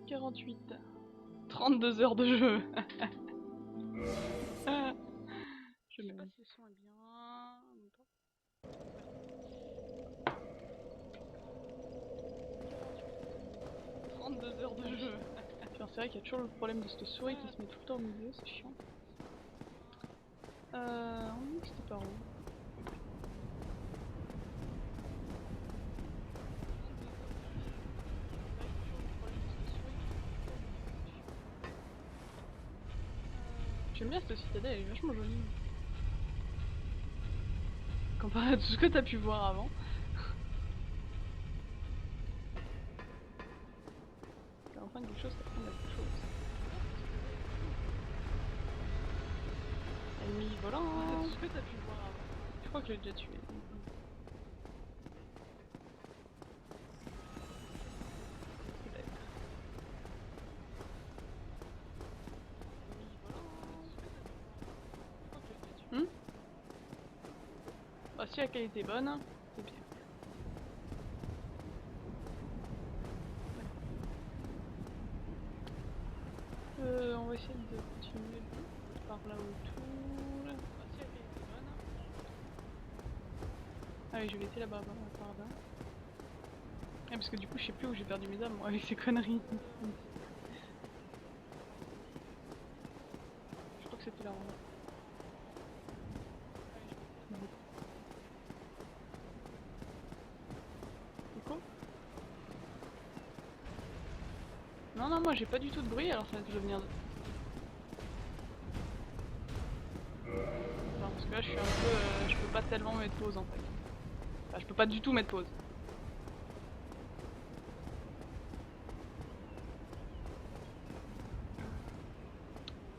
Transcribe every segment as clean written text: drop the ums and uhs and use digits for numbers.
48. 32 heures de jeu. Je sais pas si le son est bien. 32 heures de jeu. C'est vrai qu'il y a toujours le problème de cette souris qui se met tout le temps au milieu, c'est chiant. On dit que c'était par où? J'aime bien cette citadelle, elle est vachement jolie. Comparé à tout ce que t'as pu voir avant. T'as enfin quelque chose, t'as enfin quelque chose. Ennemi volant. Tout ce que t'as pu voir avant. Je crois que je l'ai déjà tué. Bah, si la qualité est bonne, c'est bien. On va essayer de continuer par là autour. Bah, si la qualité est bonne. Ah oui, je vais laisser là-bas, par là. Ah, parce que du coup, je sais plus où j'ai perdu mes âmes, moi, avec ces conneries. Je crois que c'était là. Non, non, moi j'ai pas du tout de bruit, alors ça doit venir de... Non, parce que là je suis un peu... je peux pas tellement mettre pause en fait. Enfin, je peux pas du tout mettre pause.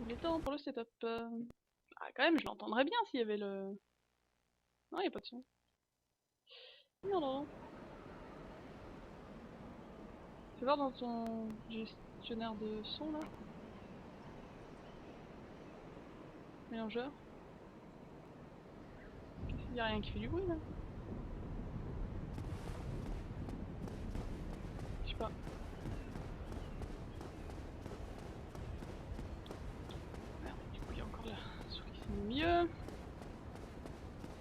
Il est temps pour le setup. Ah, quand même, je l'entendrais bien s'il y avait le... Non, y a pas de son. Non, non. Fais voir dans ton gestionnaire de son là. Mélangeur. Y a rien qui fait du bruit là. Je sais pas. Merde, du coup y a encore la souris qui s'est mis mieux. Un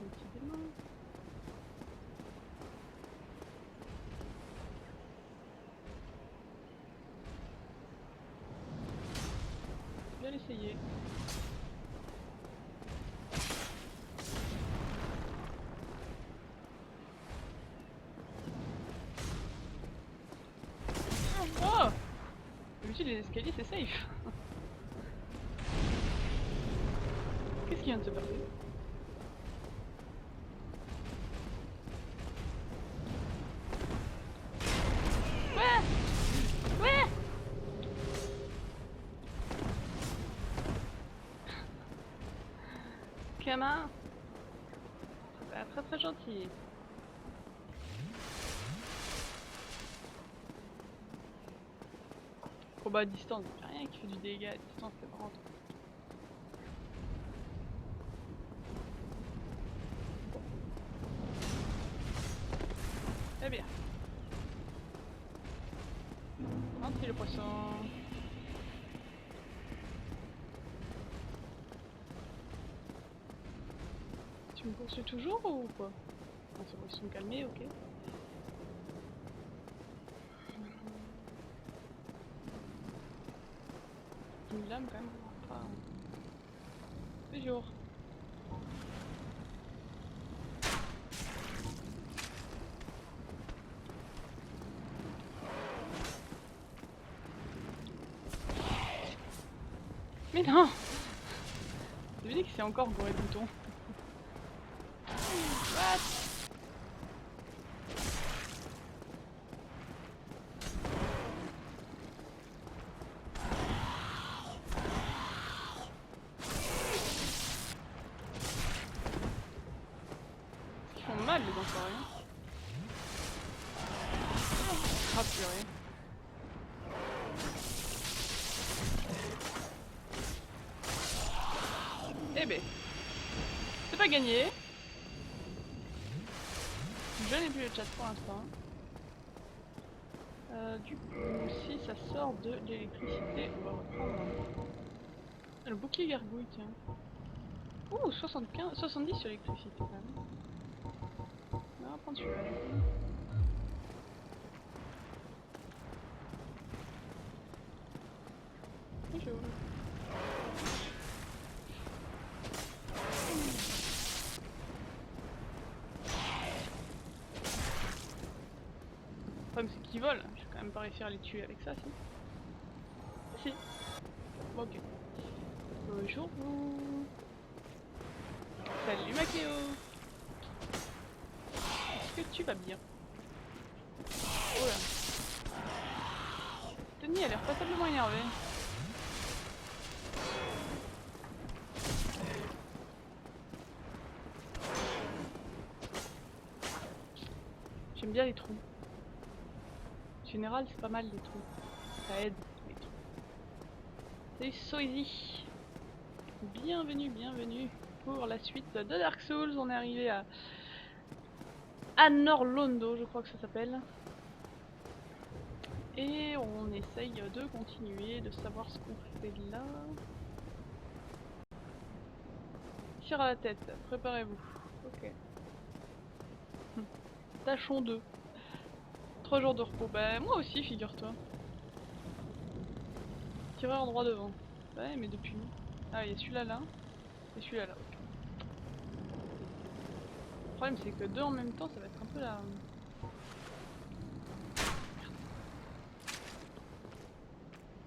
petit démon. Je vais l'essayer. Oh! D'habitude les escaliers c'est safe. Qu'est-ce qui vient de se passer? Ouais! Ouais! Comment? Bah, très très gentil. Combat à distance, y'a rien qui fait du dégât à distance, c'est marrant. Très bien. Rentrez le poisson. Tu me poursuis toujours ou quoi? Bon, c'est bon, ils sont calmés, ok. Une lame quand même, pas... Toujours. Mais non! Je dis que c'est encore pour les boutons. What? Ils font mal les enfoirés. Ah purée. Eh ben, c'est pas gagné. Je n'ai plus le chat pour l'instant. Du coup, si ça sort de l'électricité, on va reprendre le bouclier gargouille, tiens. Ouh, 75, 70 sur l'électricité quand même. On va prendre celui-là du coup. Et je... Le problème c'est qu'ils volent, je vais quand même pas réussir à les tuer avec ça, si. Si. Bon, ok. Bonjour vous. Salut Macléo. Est-ce que tu vas bien? Oh là. Tony a l'air passablement énervé. J'aime bien les trous. En général, c'est pas mal les trous. Ça aide les trous. Salut Soisy. Bienvenue, bienvenue pour la suite de Dark Souls. On est arrivé à Anor Londo, je crois que ça s'appelle. Et on essaye de continuer, de savoir ce qu'on fait là. Tire à la tête, préparez-vous. Ok. Tâchons 2. 3 jours de repos. Bah moi aussi, figure-toi. Tireur droit devant. Ouais, mais depuis... Ah, il y a celui-là là. Et celui-là là. Okay. Le problème c'est que 2 en même temps, ça va être un peu la...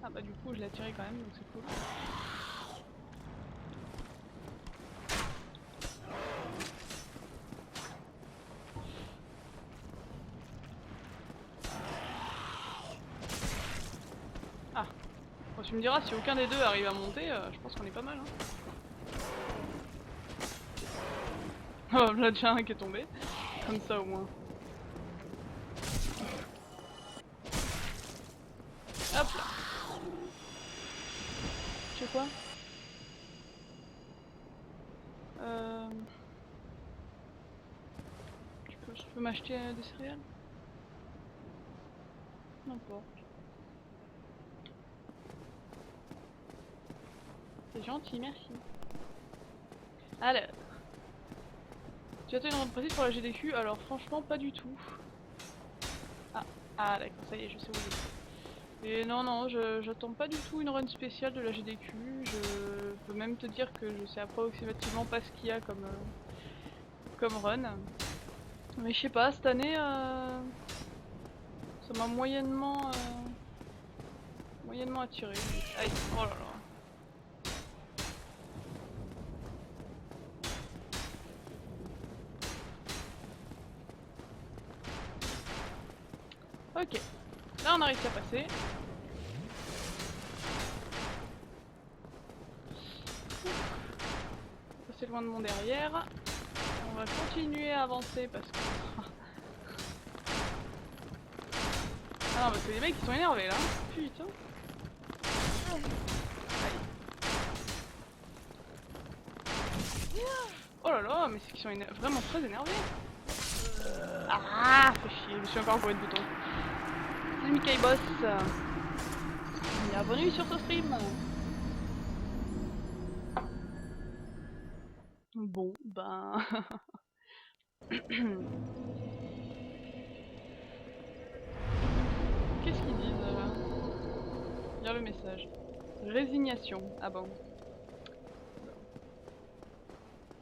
Ah bah du coup, je l'ai tiré quand même, donc c'est cool. Ah. Bon, tu me diras, si aucun des deux arrive à monter, je pense qu'on est pas mal. Hein. Oh, là déjà un qui est tombé. Comme ça au moins. Hop là. Tu sais quoi? Je peux m'acheter des céréales? N'importe. C'est gentil, merci. Alors. Tu as une rente précise pour la GDQ? Alors franchement pas du tout. Ah d'accord, ça y est, je sais où il est. Et non, non, j'attends pas du tout une run spéciale de la GDQ. Je peux même te dire que je sais approximativement pas ce qu'il y a comme run. Mais je sais pas, cette année, ça m'a moyennement attiré. Aïe, oh là là. Ok, là on a réussi à passer. Passer loin de mon derrière. On va continuer à avancer parce que... Ah non, parce que les mecs ils sont énervés là. Putain. Oh là là, mais c'est qu'ils sont vraiment très énervés. Ah, fait chier, je me suis encore envoyé de bouton. Salut Mickey Boss. Bienvenue sur ce stream. Bon, ben... Qu'est-ce qu'ils disent là? Lire le message. Résignation. Ah bon.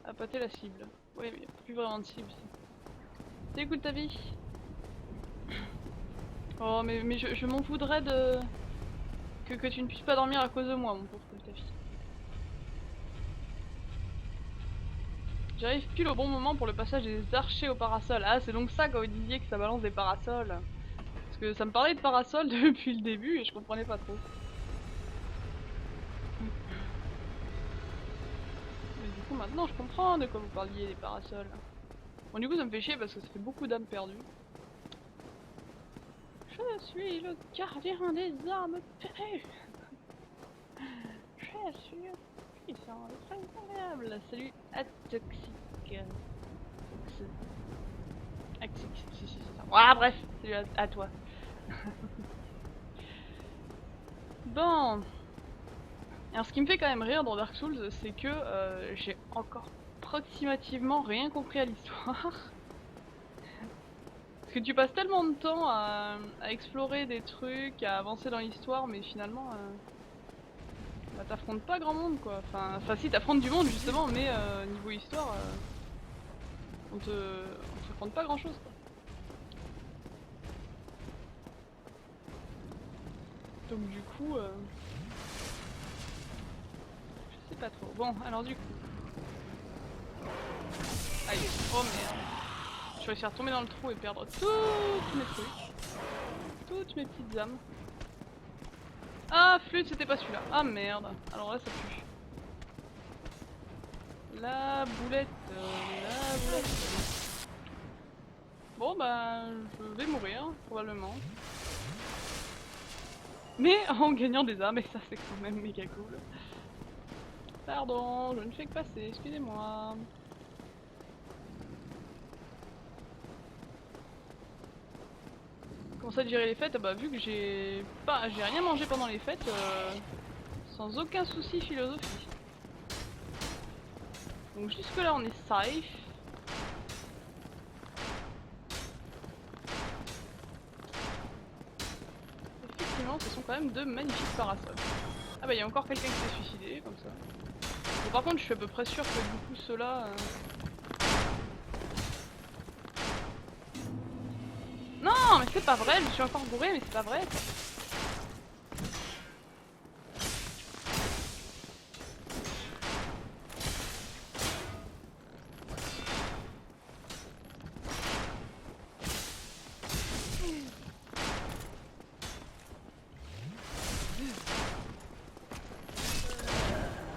Appâter la cible. Oui, mais il n'y a plus vraiment de cible ici. T'écoutes ta vie. Oh, mais je m'en voudrais de... Que tu ne puisses pas dormir à cause de moi, mon pauvre Taffy. J'arrive pile au bon moment pour le passage des archers au parasol. Ah, c'est donc ça quand vous disiez que ça balance des parasols. Parce que ça me parlait de parasols depuis le début et je comprenais pas trop. Mais du coup, maintenant je comprends de quoi vous parliez, des parasols. Bon, du coup, ça me fait chier parce que ça fait beaucoup d'âmes perdues. Je suis le gardien des âmes perdues. Je suis puissant, incroyable. Salut, Atoxic. Axix, si, c'est ça. Ah, bref, salut à toi. Bon. Alors ce qui me fait quand même rire dans Dark Souls, c'est que j'ai encore approximativement rien compris à l'histoire. Parce que tu passes tellement de temps à explorer des trucs, à avancer dans l'histoire, mais finalement, bah, t'affrontes pas grand monde quoi. Enfin si, t'affrontes du monde justement, mais niveau histoire, on te raconte pas grand chose quoi. Donc du coup, je sais pas trop. Bon, alors du coup... Aïe, oh merde. Je vais réussir à tomber dans le trou et perdre tous mes trucs. Toutes mes petites âmes. Ah, flûte, c'était pas celui-là. Ah merde. Alors là, ça pue. La boulette. La boulette. Bon, bah, je vais mourir, probablement. Mais en gagnant des âmes, et ça, c'est quand même méga cool. Pardon, je ne fais que passer, excusez-moi. Comment ça de gérer les fêtes? Ah bah vu que j'ai rien mangé pendant les fêtes, sans aucun souci philosophie. Donc jusque là on est safe. Effectivement ce sont quand même de magnifiques parasols. Ah bah il y a encore quelqu'un qui s'est suicidé comme ça. Bon par contre je suis à peu près sûr que du coup ceux-là... Non mais c'est pas vrai, je suis encore bourré mais c'est pas vrai.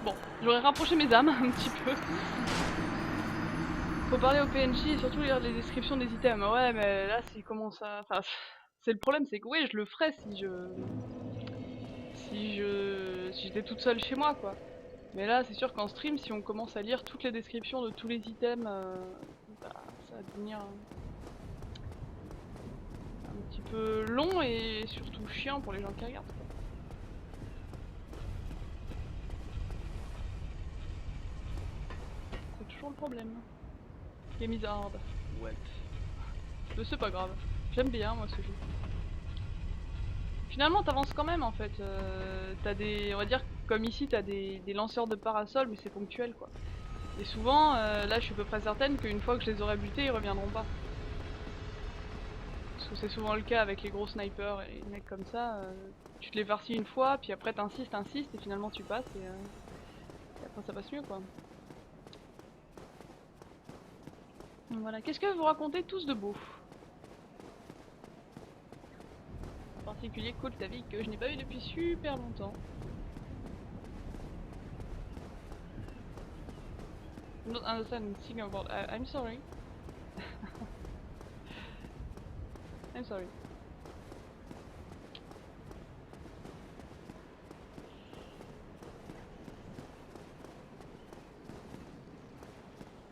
Bon, j'aurais rapproché mes âmes un petit peu. Faut parler au PNJ et surtout lire les descriptions des items. Ouais mais là c'est comment ça... Enfin, c'est le problème, c'est que oui je le ferais si si j'étais toute seule chez moi quoi. Mais là c'est sûr qu'en stream si on commence à lire toutes les descriptions de tous les items, bah, ça va devenir un petit peu long et surtout chiant pour les gens qui regardent quoi. C'est toujours le problème. Game is hard. Ouais. Mais c'est pas grave. J'aime bien moi ce jeu. Finalement t'avances quand même en fait. T'as des... On va dire comme ici t'as des lanceurs de parasols mais c'est ponctuel quoi. Et souvent, là je suis à peu près certaine qu'une fois que je les aurai butés, ils reviendront pas. Parce que c'est souvent le cas avec les gros snipers et les mecs comme ça. Tu te les farcis une fois, puis après t'insistes, et finalement tu passes et après ça passe mieux quoi. Donc voilà, qu'est-ce que vous racontez tous de beau? En particulier Colt ta vie que je n'ai pas vu depuis super longtemps. I'm not understanding anything about... I'm sorry. I'm sorry.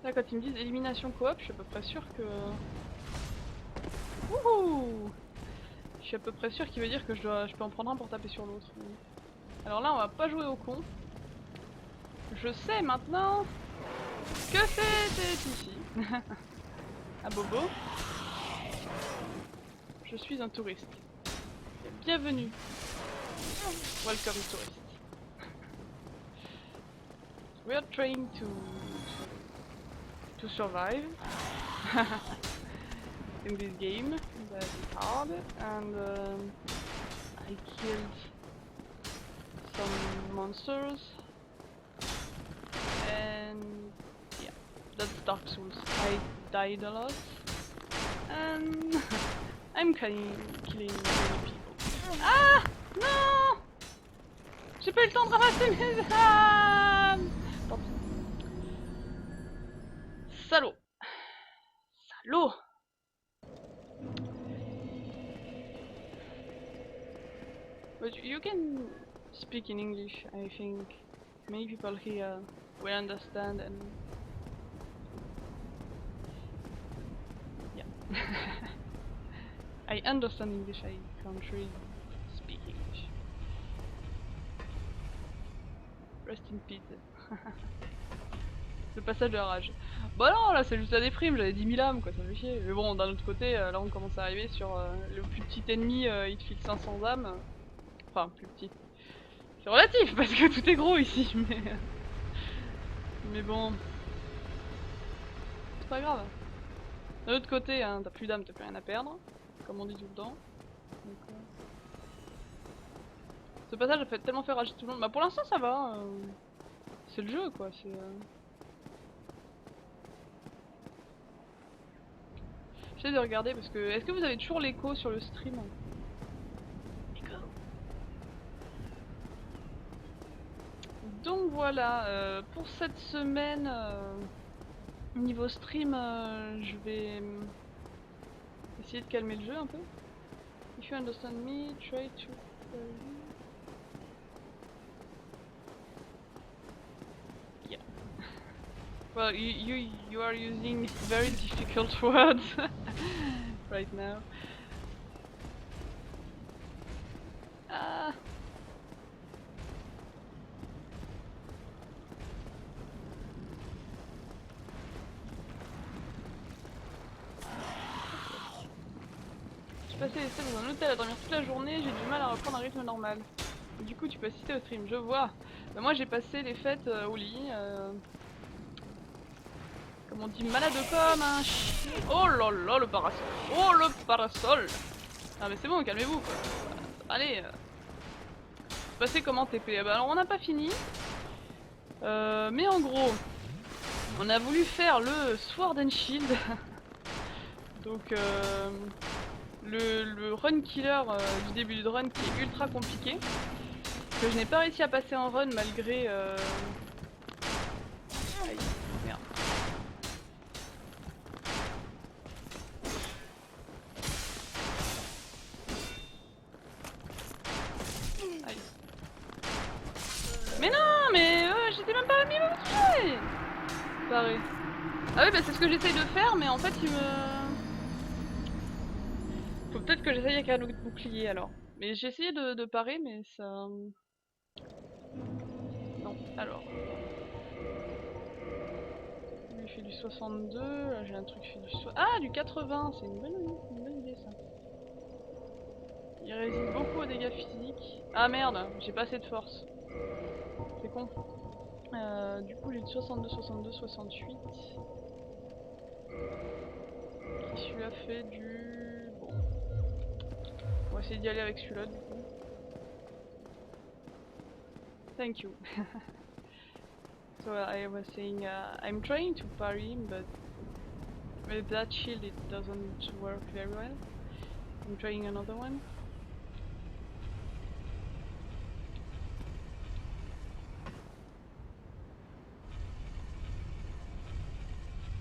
Là quand ils me disent élimination coop, je suis à peu près sûr que... Wouhou! Je suis à peu près sûr qu'il veut dire que je peux en prendre un pour taper sur l'autre. Alors là on va pas jouer au con. Je sais maintenant que c'était ici. À Bobo. Je suis un touriste. Bienvenue. Welcome tourist. We are trying to survive in this game that is hard, and I killed some monsters, and yeah, that's Dark Souls. I died a lot, and I'm killing many people. Ah non, j'ai pas eu le temps de ramasser mes âmes. Tant pis. Salaud. Salaud. But you can speak in English, I think. Many people here will understand and... Yeah. I understand English, I can't really speak English. Rest in peace. Le passage de la rage. Bah non, là c'est juste la déprime, j'avais 10 000 âmes quoi, ça fait chier. Mais bon, d'un autre côté, là on commence à arriver sur le plus petit ennemi, il te file 500 âmes. Enfin, plus petit. C'est relatif parce que tout est gros ici, mais bon. C'est pas grave. D'un autre côté, hein, t'as plus d'âmes, t'as plus rien à perdre. Comme on dit tout le temps. Donc, ce passage a fait tellement faire rager tout le monde. Bah pour l'instant ça va. C'est le jeu quoi, c'est... J'essaie de regarder parce que... Est-ce que vous avez toujours l'écho sur le stream? Écho. Donc voilà, pour cette semaine, niveau stream, je vais essayer de calmer le jeu un peu. If you understand me, try to... Yeah. Well, you are using very difficult words right now. Ah. J'ai passé les semaines dans un hôtel à dormir toute la journée, j'ai du mal à reprendre un rythme normal. Et du coup, tu peux assister au stream, je vois. Bah, moi, j'ai passé les fêtes au lit. Comme on dit, malade comme un chien. Oh là là, le parasol. Oh le parasol. Ah mais c'est bon, calmez-vous quoi. Allez. Passez comment TP? Bah alors on n'a pas fini. Mais en gros, on a voulu faire le Sword and Shield. Donc le run killer du début du run qui est ultra compliqué. Que je n'ai pas réussi à passer en run malgré... Aïe, merde. Aïe. Mais non, mais j'étais même pas mis à me toucher. Pareil. Ah oui, bah c'est ce que j'essaye de faire, mais en fait il me... Faut peut-être que j'essaye avec un autre bouclier alors. Mais j'ai essayé de parer, mais ça... Non, alors... Lui il fait du 62, là j'ai un truc qui fait du... Ah, du 80, c'est une bonne idée ça. Il résiste beaucoup aux dégâts physiques. Ah merde, j'ai pas assez de force. C'est con. Du coup j'ai du 62, 62, 68. Qui celui-là fait du... Bon. On va essayer d'y aller avec celui-là du coup. Thank you. So I was saying, I'm trying to parry him, but with that shield it doesn't work very well. I'm trying another one.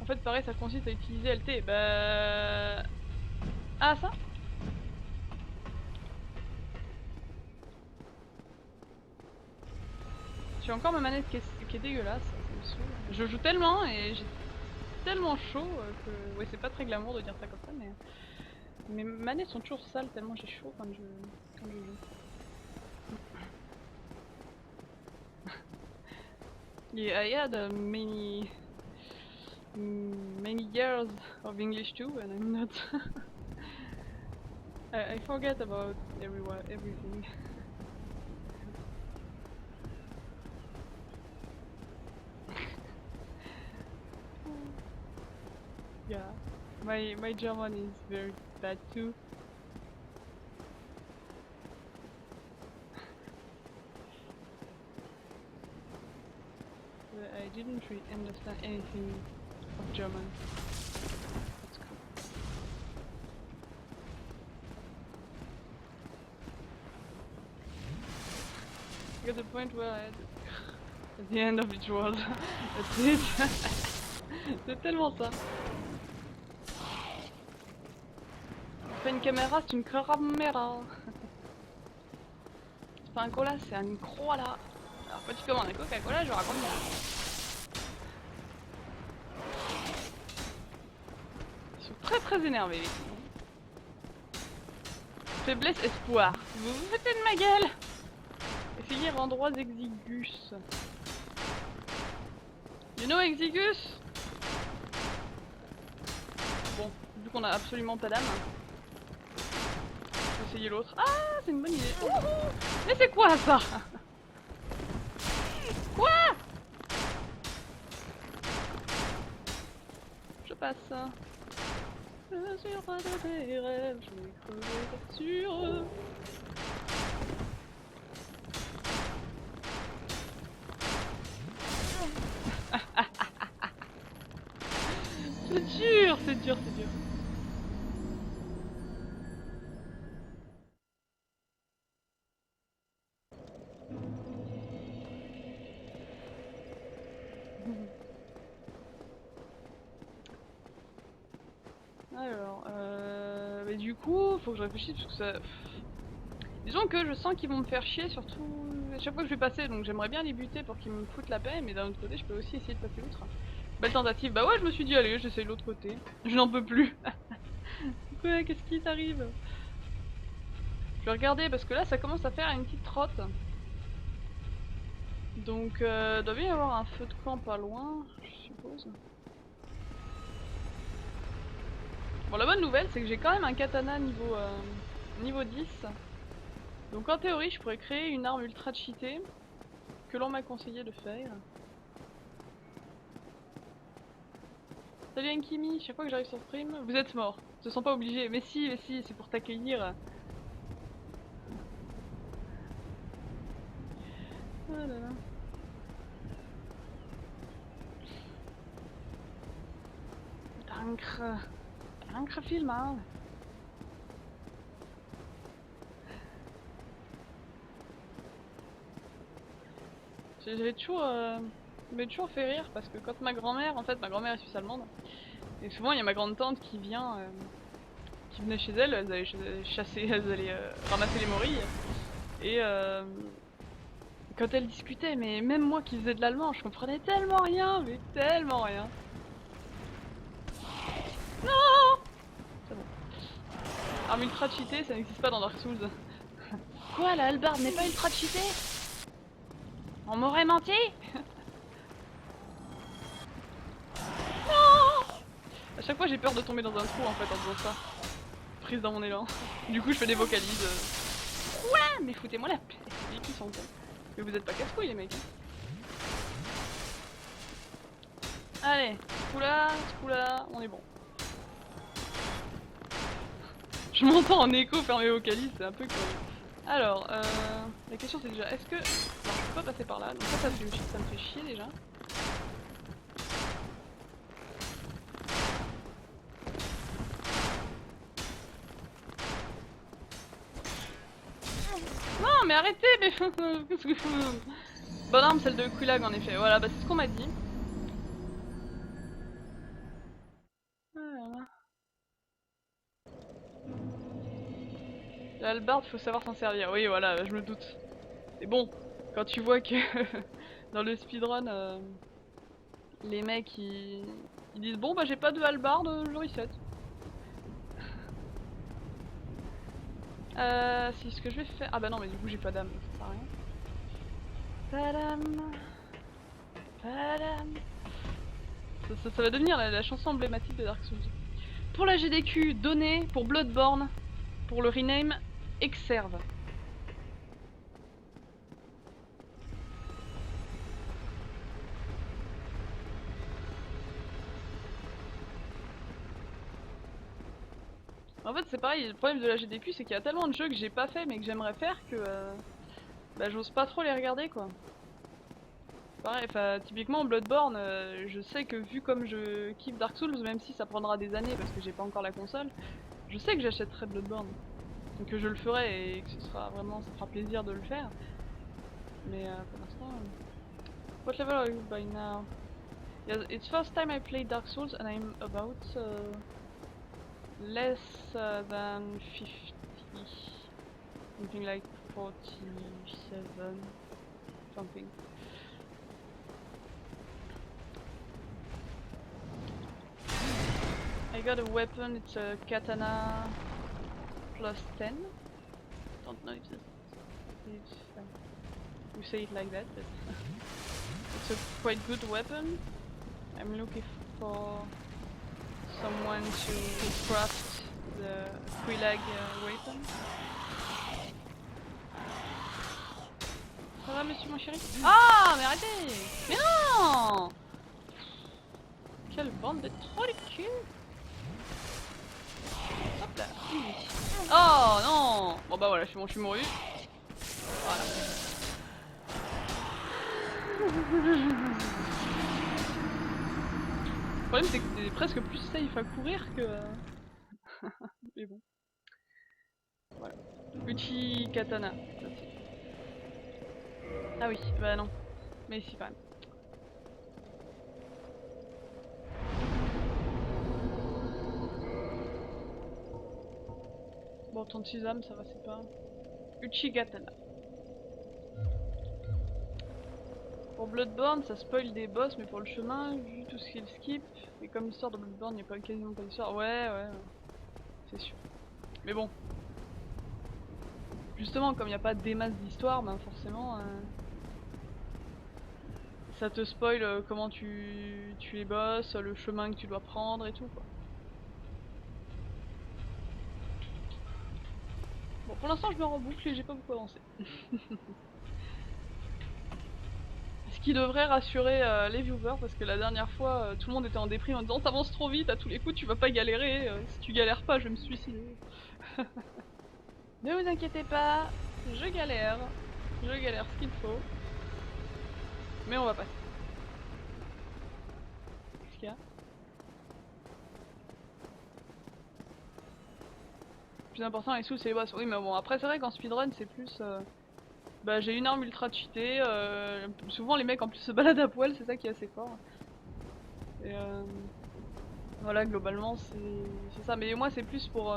En fait pareil ça consiste à utiliser LT. Bah... Ah ça? J'ai encore ma manette qui est dégueulasse, ça me saoule. Je joue tellement et j'ai tellement chaud que... Ouais c'est pas très glamour de dire ça comme ça mais... Mes manettes sont toujours sales tellement j'ai chaud quand je joue. Yeah, I had many years of English too and I'm not... I forget about everything. Yeah, my German is very bad too. But I didn't really understand anything of German. That's cool. I got the point where I had at the end of each world. That's it. C'est tellement ça. C'est pas une caméra, c'est une caméra. C'est pas un cola, c'est un koala. Alors quand tu commandes un Coca-Cola, je raconte bien. Ils sont très énervés les filles. Faiblesse, espoir. Vous vous foutez de ma gueule. Essayez endroits exigus. You know exigus? Bon, vu qu'on a absolument pas d'âme. Je vais essayer l'autre. Ah, c'est une bonne idée. Mais c'est quoi ça? Quoi? Je passe. Je suis roi de tes rêves, je vais crever sur eux. C'est dur, c'est dur, c'est dur. Alors, mais du coup, faut que je réfléchisse parce que ça... Disons que je sens qu'ils vont me faire chier, surtout à chaque fois que je vais passer, donc j'aimerais bien les buter pour qu'ils me foutent la paix, mais d'un autre côté, je peux aussi essayer de passer outre. Belle tentative, bah ouais, je me suis dit, allez, j'essaye l'autre côté. Je n'en peux plus. Ouais, qu'est-ce qui t'arrive? Je vais regarder parce que là, ça commence à faire une petite trotte. Donc, il doit bien y avoir un feu de camp pas loin, je suppose. Bon, la bonne nouvelle, c'est que j'ai quand même un katana niveau 10. Donc en théorie, je pourrais créer une arme ultra cheatée que l'on m'a conseillé de faire. Salut Ankimi, chaque fois que j'arrive sur stream, vous êtes mort. Ils se sont pas obligés. Mais si, c'est pour t'accueillir. Oh là là. Danke vielmal. J'avais toujours, toujours fait rire parce que quand ma grand-mère, en fait ma grand-mère est suisse-allemande, et souvent il y a ma grande-tante qui vient, qui venait chez elle, elles allaient chasser, elles allaient ramasser les morilles, et quand elles discutaient, mais même moi qui faisais de l'allemand, je comprenais tellement rien, mais tellement rien. Non! C'est bon. Arme ultra cheatée, ça n'existe pas dans Dark Souls. Quoi, la hallebarde n'est pas ultra cheatée? On m'aurait menti? Non! À chaque fois j'ai peur de tomber dans un trou en fait en faisant ça. Prise dans mon élan. Du coup je fais des vocalises. Ouais, mais foutez-moi la paix. Les qui sont cons. Mais vous êtes pas casse-couilles les mecs. Allez, ce coup-là, on est bon. Je m'entends en écho faire mes vocalises, c'est un peu curieux. Alors, la question c'est déjà, est-ce que... Non, je peux pas passer par là, donc ça me fait chier déjà. Non mais arrêtez, mais... Bonne arme, celle de Quillag en effet, voilà, bah c'est ce qu'on m'a dit. L'hallebarde, faut savoir s'en servir. Oui, voilà, je me doute. Mais bon, quand tu vois que dans le speedrun, les mecs ils disent bon bah j'ai pas de hallebarde, je reset. Si ce que je vais faire. Ah bah non, mais du coup j'ai pas d'âme, ça sert à rien. Padam. Padam. Ça va devenir la chanson emblématique de Dark Souls. Pour la GDQ, donnée pour Bloodborne, pour le rename Exerve. En fait c'est pareil, le problème de la GDQ c'est qu'il y a tellement de jeux que j'ai pas fait mais que j'aimerais faire que bah, j'ose pas trop les regarder quoi. Pareil, enfin typiquement Bloodborne, je sais que vu comme je kiffe Dark Souls, même si ça prendra des années parce que j'ai pas encore la console, je sais que j'achèterai Bloodborne. Donc que je le ferai et que ce sera vraiment, ça fera plaisir de le faire. Mais pour l'instant... What level are you by now? Yeah, it's first time I play Dark Souls and I'm about less than 50. Something like 47. Something. I got a weapon, it's a katana plus 10. don't know if you say it like that, but it's a quite good weapon. I'm looking for someone to craft the Quilag weapon. Ça va monsieur mon chéri? Ah mais arrêtez! Mais non! Quelle bande de trolls de cul! Hop là! Oh non! Bon bah voilà, je suis mouru. Voilà. Le problème c'est que t'es presque plus safe à courir que... Mais bon. Voilà. Uchi katana. Ah oui, bah non. Mais si quand même. Bon, 36 âmes, ça va, c'est pas... Uchi katana. Pour Bloodborne, ça spoil des boss, mais pour le chemin, vu tout ce qu'il skip, et comme l'histoire de Bloodborne, il n'y a pas quasiment pas d'histoire. Ouais, c'est sûr. Mais bon. Justement, comme il n'y a pas des masses d'histoire, ben forcément... ça te spoil comment tu les boss, le chemin que tu dois prendre et tout quoi. Bon, pour l'instant je me reboucle et j'ai pas beaucoup avancé. Ce qui devrait rassurer les viewers parce que la dernière fois tout le monde était en déprime en disant t'avances trop vite, à tous les coups tu vas pas galérer, si tu galères pas je vais me suicider. Ne vous inquiétez pas, je galère ce qu'il faut. Mais on va passer. Qu'est-ce qu'il y a? Le plus important les sous c'est les boss. Oui mais bon après c'est vrai qu'en speedrun c'est plus... Bah j'ai une arme ultra cheatée, souvent les mecs en plus se baladent à poil, c'est ça qui est assez fort. Et voilà globalement c'est ça, mais moi c'est plus pour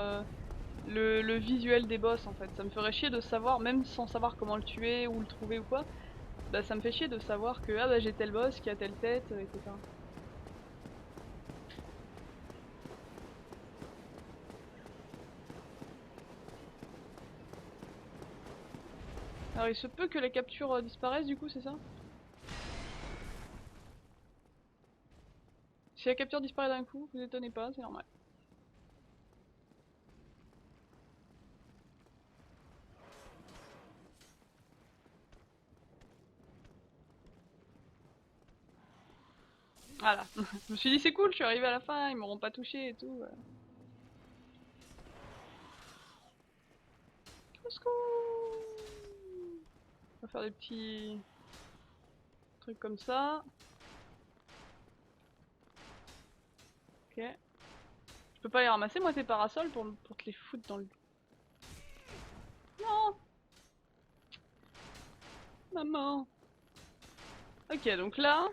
le visuel des boss en fait. Ça me ferait chier de savoir, même sans savoir comment le tuer ou le trouver ou quoi, bah ça me fait chier de savoir que ah bah j'ai tel boss qui a telle tête, etc. Alors il se peut que la capture disparaisse du coup, c'est ça? Si la capture disparaît d'un coup, vous étonnez pas, c'est normal. Voilà, je me suis dit c'est cool, je suis arrivé à la fin, ils m'auront pas touché et tout. Au secours! On va faire des petits trucs comme ça. Ok. Je peux pas les ramasser moi tes parasols pour te les foutre dans le... Non! Maman! Ok, donc là...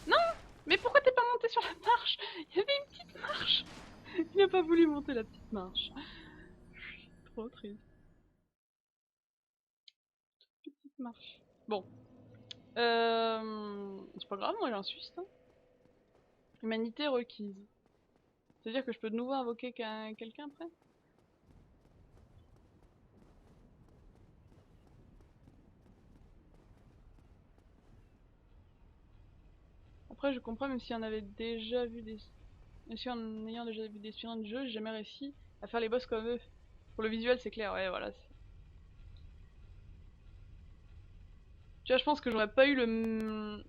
Non! Mais pourquoi t'es pas monté sur la marche? Il y avait une petite marche! Il n'a pas voulu monter la petite marche. Trop triste. Petite marche. Bon. C'est pas grave, moi j'ai un Suisse. Hein. Humanité requise. C'est-à-dire que je peux de nouveau invoquer quelqu'un après? Après je comprends, même si on avait déjà vu des... Même si en ayant déjà vu des speedruns de jeu, j'ai jamais réussi à faire les boss comme eux. Pour le visuel c'est clair, ouais voilà. Tu vois, je pense que j'aurais pas eu le...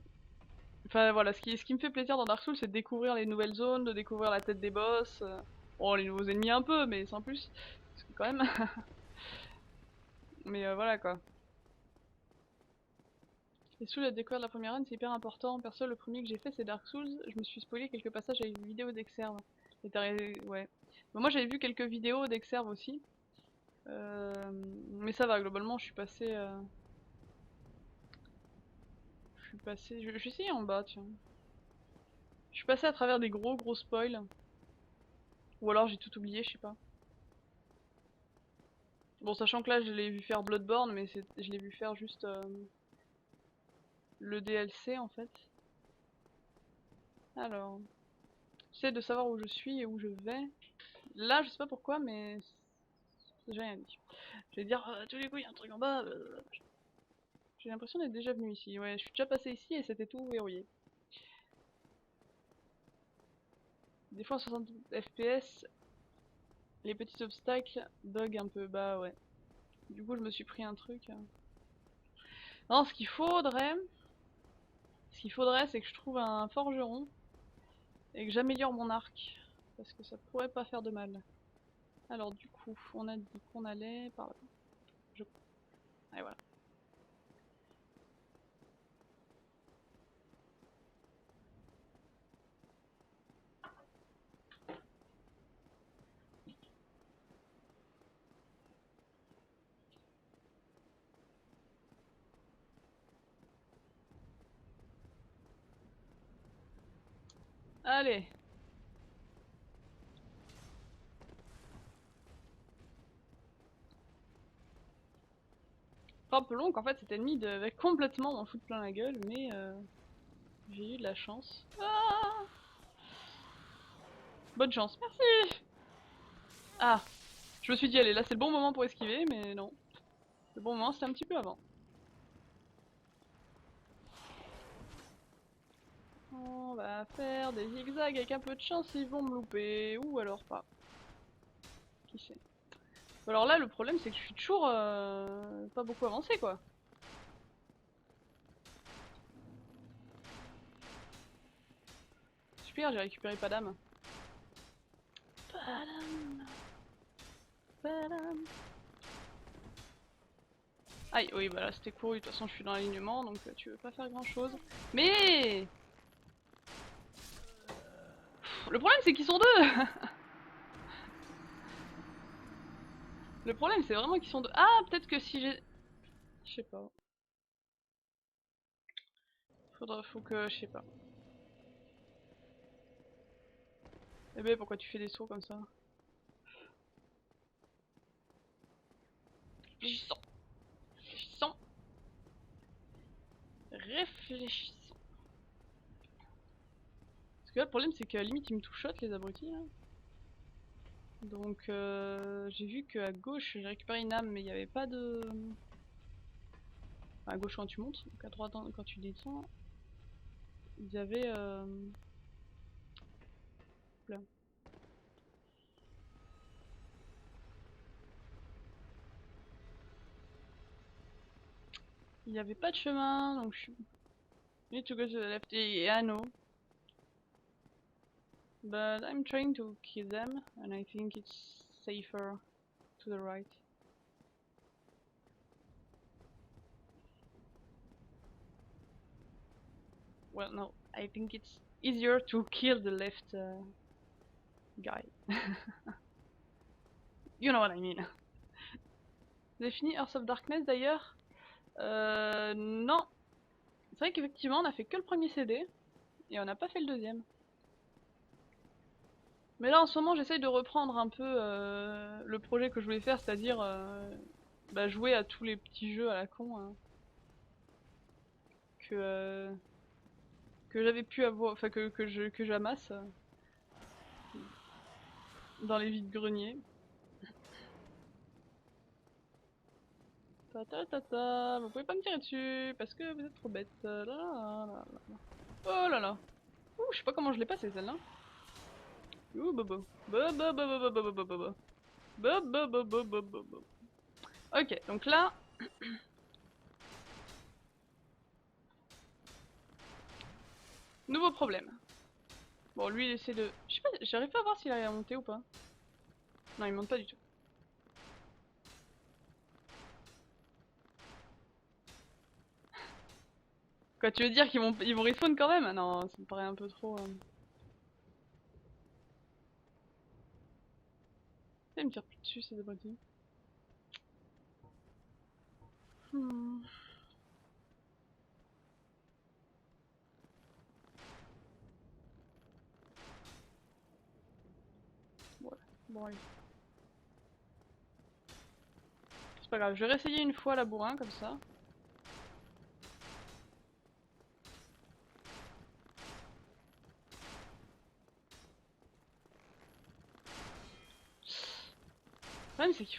Enfin voilà, ce qui me fait plaisir dans Dark Souls, c'est de découvrir les nouvelles zones, de découvrir la tête des boss. Bon, les nouveaux ennemis un peu, mais sans plus. Parce que quand même... mais voilà quoi. Et sous la découverte de la première run, c'est hyper important. Perso, le premier que j'ai fait, c'est Dark Souls. Je me suis spoilé quelques passages avec une vidéo d'Exerve. Ouais. Bon, moi, j'avais vu quelques vidéos d'Exerve aussi. Mais ça va, globalement, je suis passé... Je suis passé... Je vais essayer en bas, tiens. Je suis passé à travers des gros spoils. Ou alors j'ai tout oublié, je sais pas. Bon, sachant que là, je l'ai vu faire Bloodborne, mais je l'ai vu faire juste le DLC, en fait. Alors... J'essaie de savoir où je suis et où je vais. Là, je sais pas pourquoi, mais j'ai rien dit. Je vais dire, tous les coups, il y a un truc en bas. J'ai l'impression d'être déjà venu ici. Ouais, je suis déjà passé ici et c'était tout verrouillé. Des fois, 60 FPS, les petits obstacles bug un peu. Bah ouais. Du coup, je me suis pris un truc. Non, ce qu'il faudrait, c'est que je trouve un forgeron et que j'améliore mon arc. Parce que ça pourrait pas faire de mal. Alors, du coup, on a dit qu'on allait par là. Je... Et voilà. Allez. Pas un peu long qu'en fait cet ennemi devait complètement m'en foutre plein la gueule, mais j'ai eu de la chance. Ah, bonne chance, merci. Ah, je me suis dit allez là c'est le bon moment pour esquiver, mais non. Le bon moment c'était un petit peu avant. On va faire des zigzags avec un peu de chance, ils vont me louper, ou alors pas. Qui sait. Alors là le problème c'est que je suis toujours pas beaucoup avancé quoi. Super, j'ai récupéré pas d'âme. Padam, padam. Aïe, oui, bah là c'était couru, de toute façon je suis dans l'alignement donc tu veux pas faire grand chose. Mais le problème c'est qu'ils sont deux. Le problème c'est vraiment qu'ils sont deux. Ah, peut-être que si j'ai... Je sais pas. Faut que... Je sais pas. Eh ben pourquoi tu fais des sauts comme ça? Réfléchissons. Réfléchissons. Réfléchissons. Parce que là le problème c'est qu'à la limite ils me touchotent les abrutis là. Donc j'ai vu qu'à gauche j'ai récupéré une âme mais il n'y avait pas de... Enfin, à gauche quand tu montes, donc à droite quand tu descends. Il y avait... Là. Il n'y avait pas de chemin donc je suis... You need to go to the left. Yeah, I know. But I'm trying to kill them and I think it's safer to the right. Well, no, I think it's easier to kill the left guy. You know what I mean. Vous avez fini Earth of Darkness d'ailleurs? Non. C'est vrai qu'effectivement on a fait que le premier CD et on n'a pas fait le deuxième. Mais là en ce moment j'essaye de reprendre un peu le projet que je voulais faire, c'est-à-dire bah, jouer à tous les petits jeux à la con hein, que j'avais pu avoir, enfin que j'amasse dans les vides-greniers. Ta ta ta ta, vous pouvez pas me tirer dessus parce que vous êtes trop bête. Là, là, là, là. Oh là là. Ouh, je sais pas comment je l'ai passé celle-là. Ouh bobo. Bobo bobo bobo bobo bobo. Bobo bobo bobo bobo. Ok, donc là. Nouveau problème. Bon, lui il essaie de. Je sais pas, j'arrive pas à voir s'il arrive à monter ou pas. Non, il monte pas du tout. Quoi, tu veux dire qu'ils vont respawn quand même? Non, ça me paraît un peu trop. Il me tire plus dessus ces abrutis. Hmm. Voilà. Bon, allez. C'est pas grave, je vais réessayer une fois la bourrin comme ça.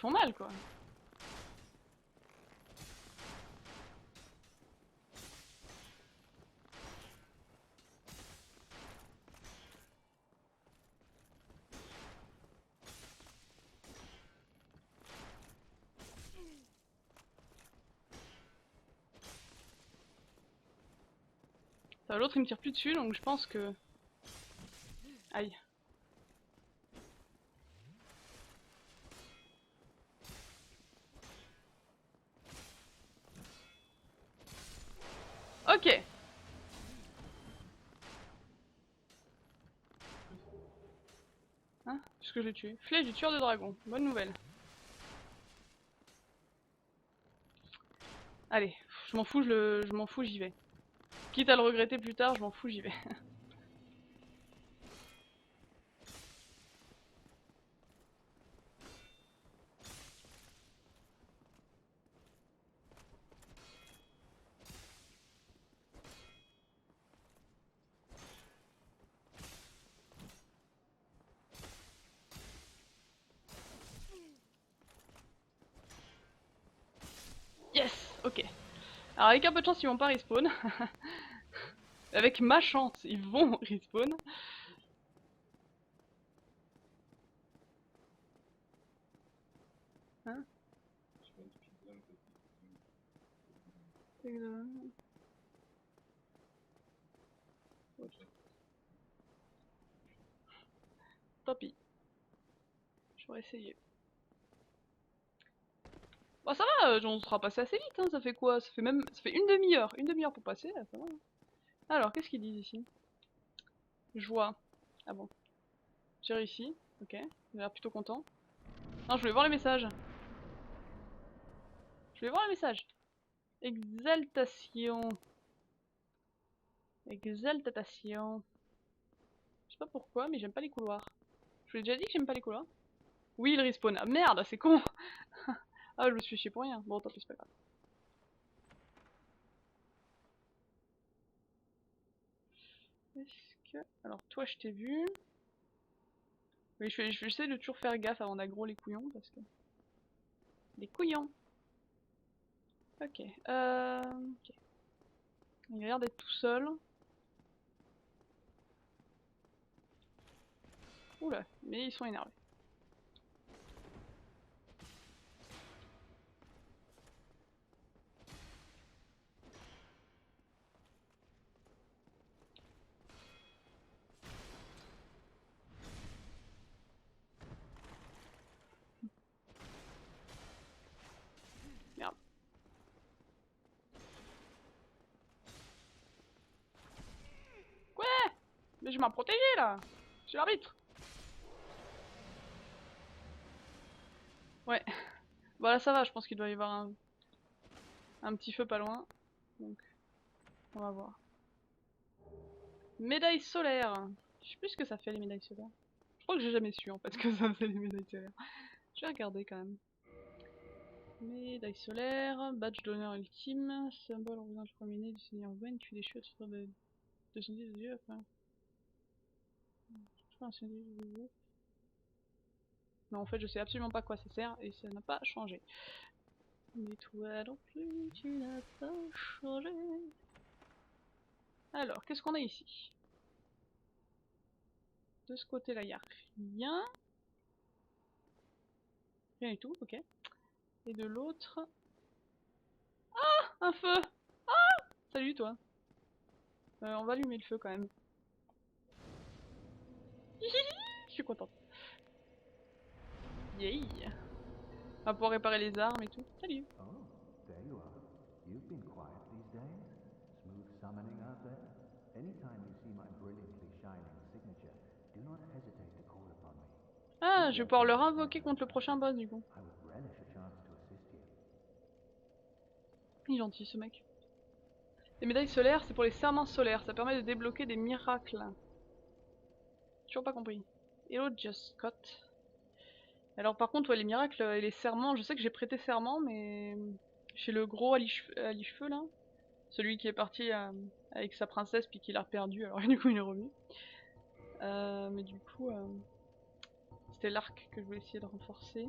font mal quoi. L'autre il me tire plus dessus donc je pense que... Aïe. Ok. Hein? Puisque je l'ai tué. Flèche du tueur de dragon. Bonne nouvelle. Allez, je m'en fous, je m'en fous, j'y vais. Quitte à le regretter plus tard, je m'en fous, j'y vais. Yes. Ok. Alors avec un peu de chance, ils vont pas respawn. Avec ma chance, ils vont respawn. Hein? Tant pis. J'aurais essayé. Bah ça va, on sera passé assez vite, hein. Ça fait quoi? Ça fait une demi-heure. Une demi-heure pour passer, là, ça va. Alors, qu'est-ce qu'ils disent ici? Joie. Ah bon. J'ai réussi. Ok. Il a l'air plutôt content. Non, je voulais voir les messages. Je voulais voir les messages. Exaltation. Exaltation. Je sais pas pourquoi, mais j'aime pas les couloirs. Je vous l'ai déjà dit que j'aime pas les couloirs. Oui, il respawn. Ah merde, c'est con. Ah, je me suis chié pour rien. Bon, tant pis, c'est pas grave. Est-ce que... Alors, toi, je t'ai vu. Oui, je vais essayer de toujours faire gaffe avant d'aggro les couillons, parce que... Les couillons. Ok. Ok. Il a l'air d'être tout seul. Oula, mais ils sont énervés. Merde. Ouais. Mais je m'en protéger là. Je suis l'arbitre. Ouais. Bon là ça va, je pense qu'il doit y avoir un petit feu pas loin. Donc, on va voir. Médaille solaire. Je sais plus ce que ça fait les médailles solaires. Je crois que j'ai jamais su en fait ce que ça fait les médailles solaires. Je vais regarder quand même. Médaille solaire, badge d'honneur ultime, symbole en visage promené du seigneur Wayne, tue les chutes sur de 210 de Dieu après. Non, en fait, je sais absolument pas à quoi ça sert et ça n'a pas changé. Mais toi non plus, tu n'as pas changé. Alors, qu'est-ce qu'on a ici? De ce côté-là, il n'y a rien. Rien du tout, ok. Et de l'autre... Un feu! Salut toi. On va allumer le feu quand même. Je suis contente. Yay! On va pouvoir réparer les armes et tout. Salut! Oh, there you are. You've been quiet these days. Smooth summoning out there. Anytime you see my brilliantly shining signature, do not hesitate to call upon me. Ah, je vais pouvoir le invoquer contre le prochain boss du coup. I would relish a chance to assist you. Il est gentil ce mec. Les médailles solaires, c'est pour les serments solaires. Ça permet de débloquer des miracles. Toujours pas compris. Hello Just Scott. Alors par contre, ouais, les miracles et les serments, je sais que j'ai prêté serment, mais chez le gros à liche-feu là, celui qui est parti avec sa princesse puis qui l'a perdu, alors du coup il est revenu. Mais du coup, c'était l'arc que je voulais essayer de renforcer.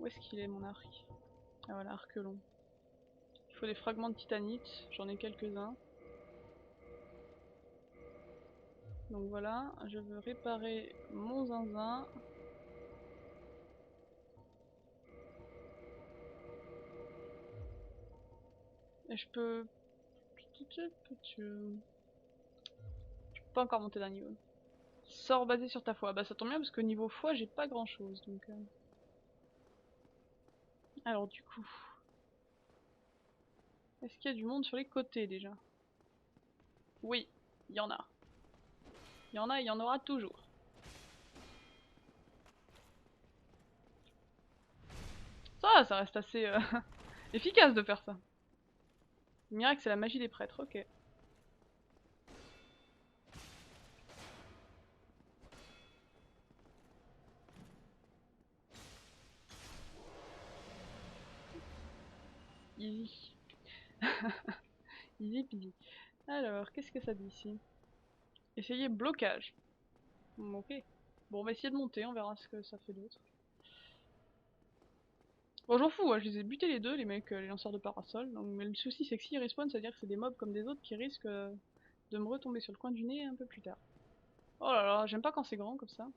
est-ce qu'il est mon arc? Ah voilà, arc long. Il faut des fragments de titanite, j'en ai quelques-uns. Donc voilà, je veux réparer mon zinzin. Et je peux... Je peux pas encore monter d'un niveau. Sort basé sur ta foi. Bah ça tombe bien parce que niveau foi j'ai pas grand chose donc... Alors du coup... Est-ce qu'il y a du monde sur les côtés déjà? Oui, il y en a. Il y en a et il y en aura toujours. Ça reste assez efficace de faire ça. Miracle, c'est la magie des prêtres, ok. Easy. Easy peasy. Alors, qu'est-ce que ça dit ici? Essayer blocage. Ok. Bon, on va essayer de monter, on verra ce que ça fait d'autre. Bon, j'en fous, hein, je les ai butés les deux, les mecs, les lanceurs de parasol. Donc, mais le souci, c'est que s'ils respawnent, ça veut dire que c'est des mobs comme des autres qui risquent de me retomber sur le coin du nez un peu plus tard. Oh là là, j'aime pas quand c'est grand comme ça.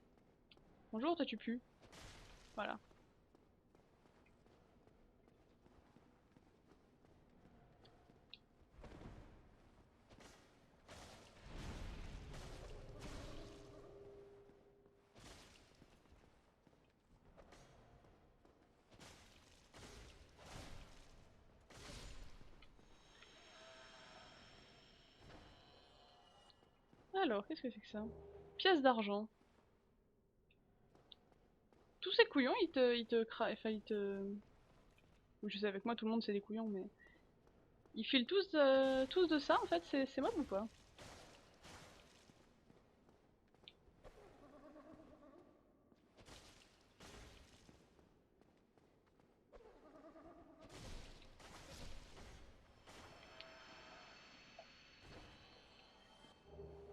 Bonjour, toi tu pues. Voilà. Alors, qu'est-ce que c'est que ça? Pièce d'argent. Tous ces couillons, enfin, je sais, avec moi, tout le monde c'est des couillons, mais... Ils filent tous de ça, en fait, c'est mob ou pas?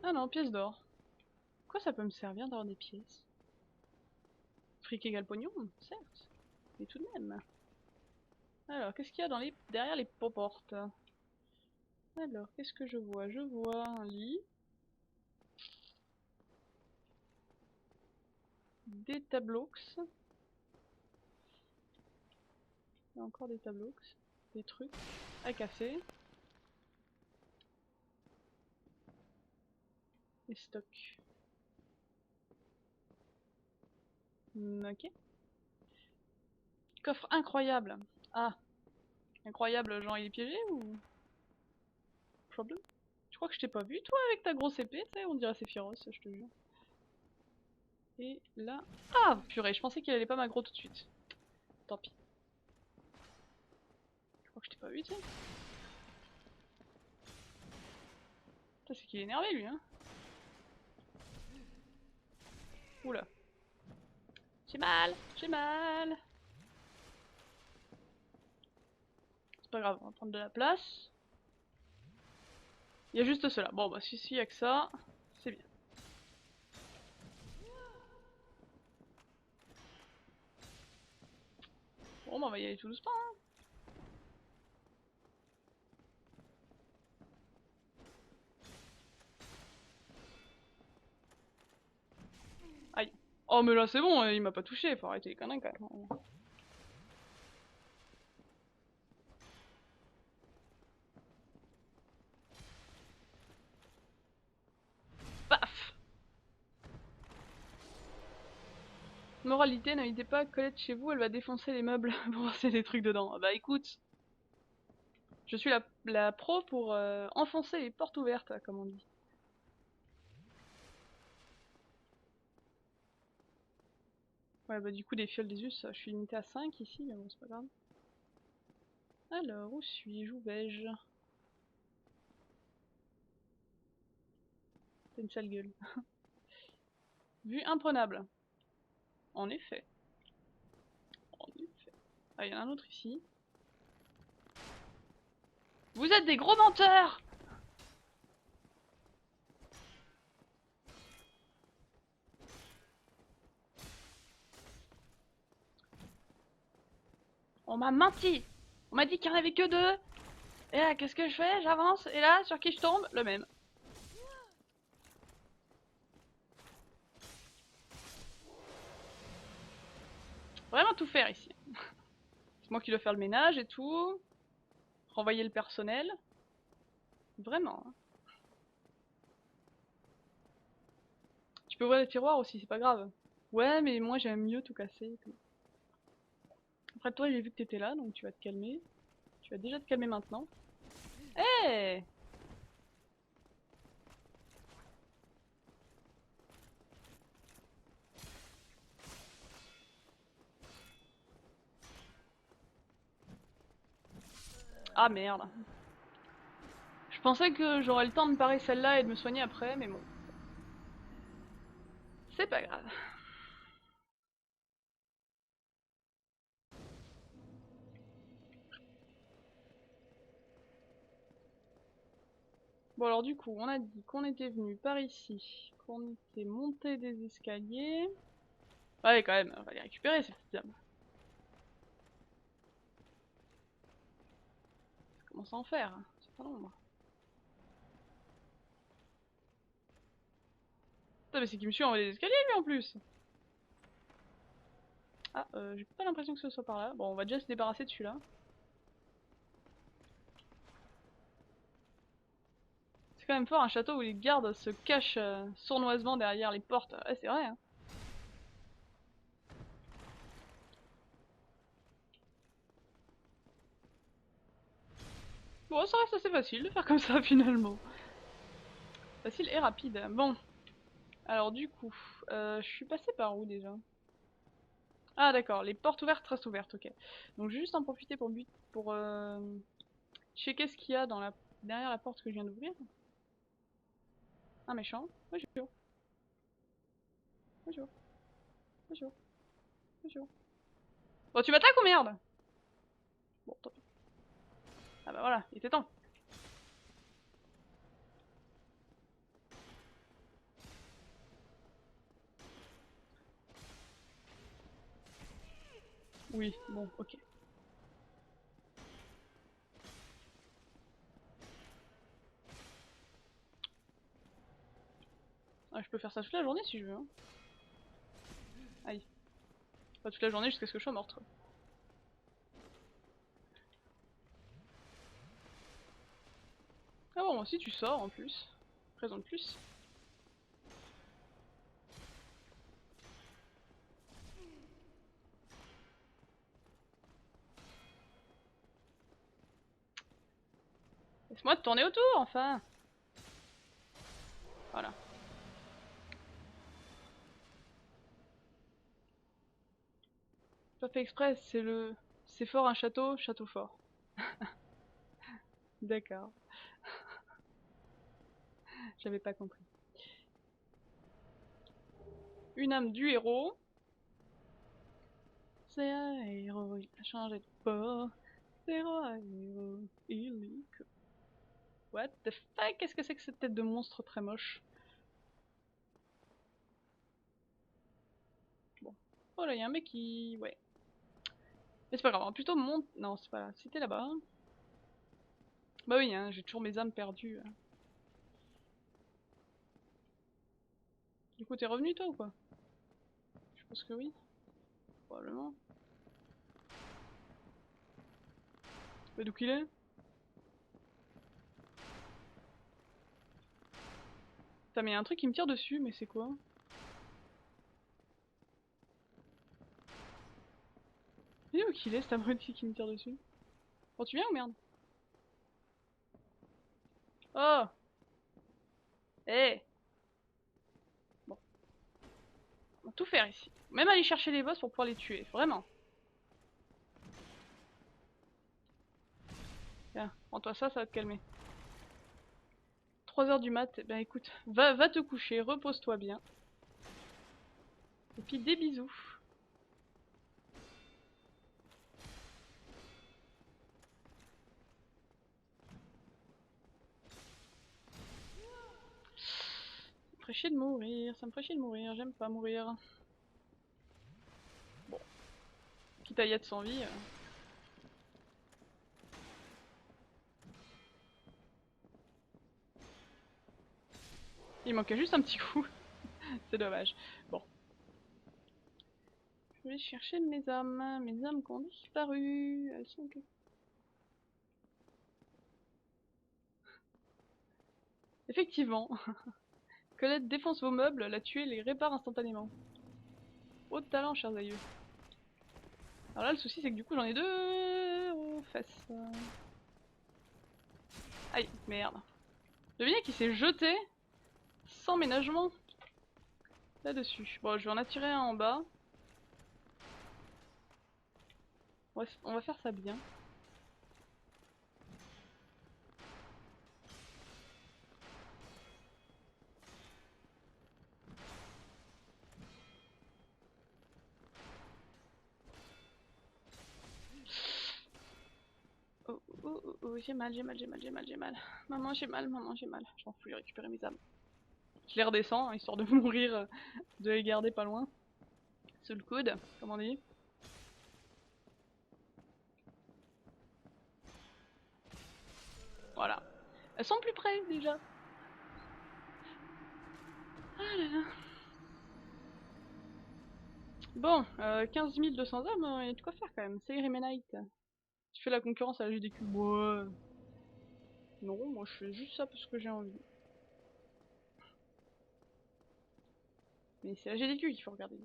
Ah non, pièce d'or. Quoi ça peut me servir d'avoir des pièces? Fric égale pognon, certes. Mais tout de même. Alors, qu'est-ce qu'il y a derrière les portes? Alors, qu'est-ce que je vois? Je vois un lit. Des tableaux. Il y a encore des tableaux. Des trucs à casser. Et stock. Ok. Coffre incroyable. Ah, incroyable, genre il est piégé ou... Problem? Je crois que je t'ai pas vu, toi, avec ta grosse épée, tu sais, on dirait c'est féroce, je te jure. Et là... Ah, purée, je pensais qu'il allait pas m'aggro tout de suite. Tant pis. Je crois que je t'ai pas vu, tu sais. Ça, c'est qu'il est énervé, lui, hein. Oula. J'ai mal, j'ai mal. C'est pas grave, on va prendre de la place. Il y a juste cela. Bon, bah, si, y a que ça, c'est bien. Bon, bah, on va y aller tout doucement, hein. Aïe. Oh, mais là, c'est bon, il m'a pas touché, faut arrêter les conneries, quand même. Paf! Moralité, n'invitez pas Colette chez vous, elle va défoncer les meubles pour voir s'il y a des trucs dedans. Ah bah écoute, je suis la pro pour enfoncer les portes ouvertes, comme on dit. Ouais bah du coup des fioles des us, je suis limité à 5 ici, mais bon c'est pas grave. Alors, où suis-je? Où vais-je? T'as une sale gueule. Vue imprenable. En effet. En effet. Ah, il y en a un autre ici. Vous êtes des gros menteurs! On m'a menti. On m'a dit qu'il n'y en avait que 2. Et là, qu'est-ce que je fais? J'avance. Et là, sur qui je tombe? Le même. Vraiment tout faire ici. C'est moi qui dois faire le ménage et tout. Renvoyer le personnel. Vraiment. Hein. Tu peux ouvrir les tiroirs aussi, c'est pas grave. Ouais, mais moi j'aime mieux tout casser et tout. Après toi, j'ai vu que t'étais là, donc tu vas te calmer. Tu vas déjà te calmer maintenant. Hé hey. Ah merde. Je pensais que j'aurais le temps de parer celle-là et de me soigner après, mais bon. C'est pas grave. Bon alors du coup, on a dit qu'on était venu par ici, qu'on était monté des escaliers. Allez quand même, on va les récupérer ces petites âmes. Ça commence à en faire, hein. C'est pas long moi. Putain mais c'est qu'il me suit en haut des escaliers lui en plus. Ah, j'ai pas l'impression que ce soit par là. Bon, on va déjà se débarrasser de celui-là. C'est quand même fort un château où les gardes se cachent sournoisement derrière les portes. Ouais, c'est vrai, hein. Bon, ça reste assez facile de faire comme ça finalement. Facile et rapide. Bon, alors du coup, je suis passée par où déjà? Ah d'accord, les portes ouvertes restent ouvertes, ok. Donc je vais juste en profiter pour checker ce qu'il y a dans derrière la porte que je viens d'ouvrir. Un méchant. Bonjour. Bonjour. Bonjour. Bonjour. Bon, tu m'attaques ou merde? Bon, tant pis. Ah bah voilà, il était temps. Oui, bon, ok. Ah, je peux faire ça toute la journée si je veux. Hein. Aïe. Pas toute la journée jusqu'à ce que je sois morte. Quoi. Ah bon, si tu sors en plus. Raison de plus. Laisse-moi te tourner autour, enfin. Voilà. Pas fait exprès, c'est le... C'est fort un château, château fort. D'accord. J'avais pas compris. Une âme du héros. C'est un héros, il a changé de peau. Zéro un héros, il est que... What the fuck? Qu'est-ce que c'est que cette tête de monstre très moche? Bon. Oh là, y'a un mec qui... Ouais. Mais c'est pas grave, on va plutôt monte... Non, c'est pas là. C'était là-bas. Bah oui, hein, j'ai toujours mes âmes perdues. Du coup, t'es revenu toi ou quoi? Je pense que oui. Probablement. Bah d'où qu'il est? Putain, mais y'a un truc qui me tire dessus, mais c'est quoi? Mais où qu'il est cet abruti qui me tire dessus? Oh, tu viens ou merde? Oh! Eh! Hey. Bon, on va tout faire ici. Même aller chercher les boss pour pouvoir les tuer, vraiment. Tiens, prends-toi ça va te calmer. 3 heures du mat, ben écoute, va te coucher, repose-toi bien. Et puis des bisous. Ça me ferait chier de mourir, ça me ferait chier de mourir, j'aime pas mourir. Bon, quitte à y être sans vie. Il manquait juste un petit coup. C'est dommage. Bon. Je vais chercher mes âmes. Mes âmes qui ont disparu. Elles sont que... Effectivement. Colette défonce vos meubles, la tuer les répare instantanément. Haut de talent, chers aïeux. Alors là, le souci, c'est que du coup, j'en ai deux aux fesses. Aïe, merde. Devinez qui s'est jeté sans ménagement là-dessus. Bon, je vais en attirer un en bas. On va faire ça bien. Oh, oh, oh, oh, j'ai mal, j'ai mal, j'ai mal, j'ai mal, j'ai mal. Maman, j'ai mal, maman, j'ai mal. Je m'en fous, j'ai récupéré mes âmes. Je les redescends, hein, histoire de mourir, de les garder pas loin. Sous le coude, comme on dit. Voilà. Elles sont plus près, déjà. Ah là là. Bon, 15 200 âmes, il y a de quoi faire quand même. C'est Irimenite. Tu fais la concurrence à la GDQ. Ouais. Non, moi je fais juste ça parce que j'ai envie. Mais c'est la GDQ qu'il faut regarder.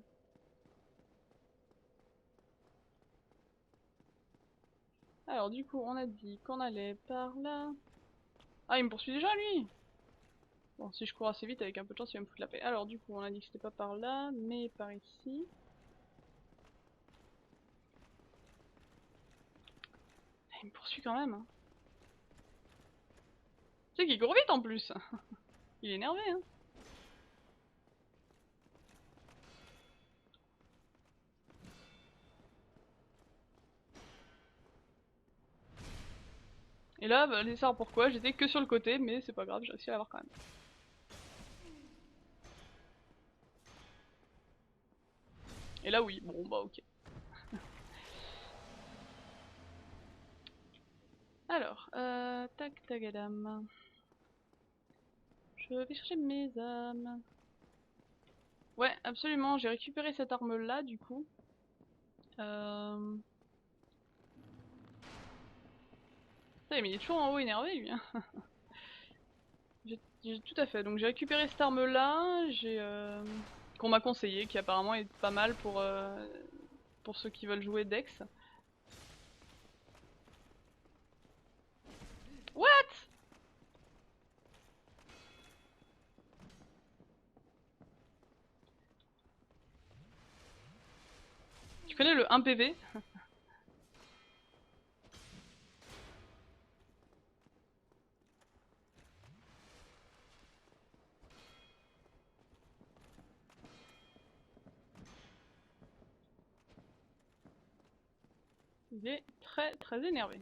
Alors du coup, on a dit qu'on allait par là. Ah, il me poursuit déjà lui. Bon, si je cours assez vite, avec un peu de chance, il va me foutre la paix. Alors du coup, on a dit que c'était pas par là, mais par ici. Ah, il me poursuit quand même. Hein. Tu sais qu'il court vite en plus. Il est énervé, hein. Et là, bah, allez savoir pourquoi, j'étais que sur le côté, mais c'est pas grave, j'ai réussi à l'avoir quand même. Et là, oui, bon bah ok. Alors, tac tagadam. Je vais chercher mes âmes. Ouais, absolument, j'ai récupéré cette arme là du coup. Putain, mais il est toujours en haut énervé lui. Hein. Tout à fait, donc j'ai récupéré cette arme là, qu'on m'a conseillé, qui apparemment est pas mal pour ceux qui veulent jouer Dex. What? Tu connais le 1 PV? Il est très très énervé.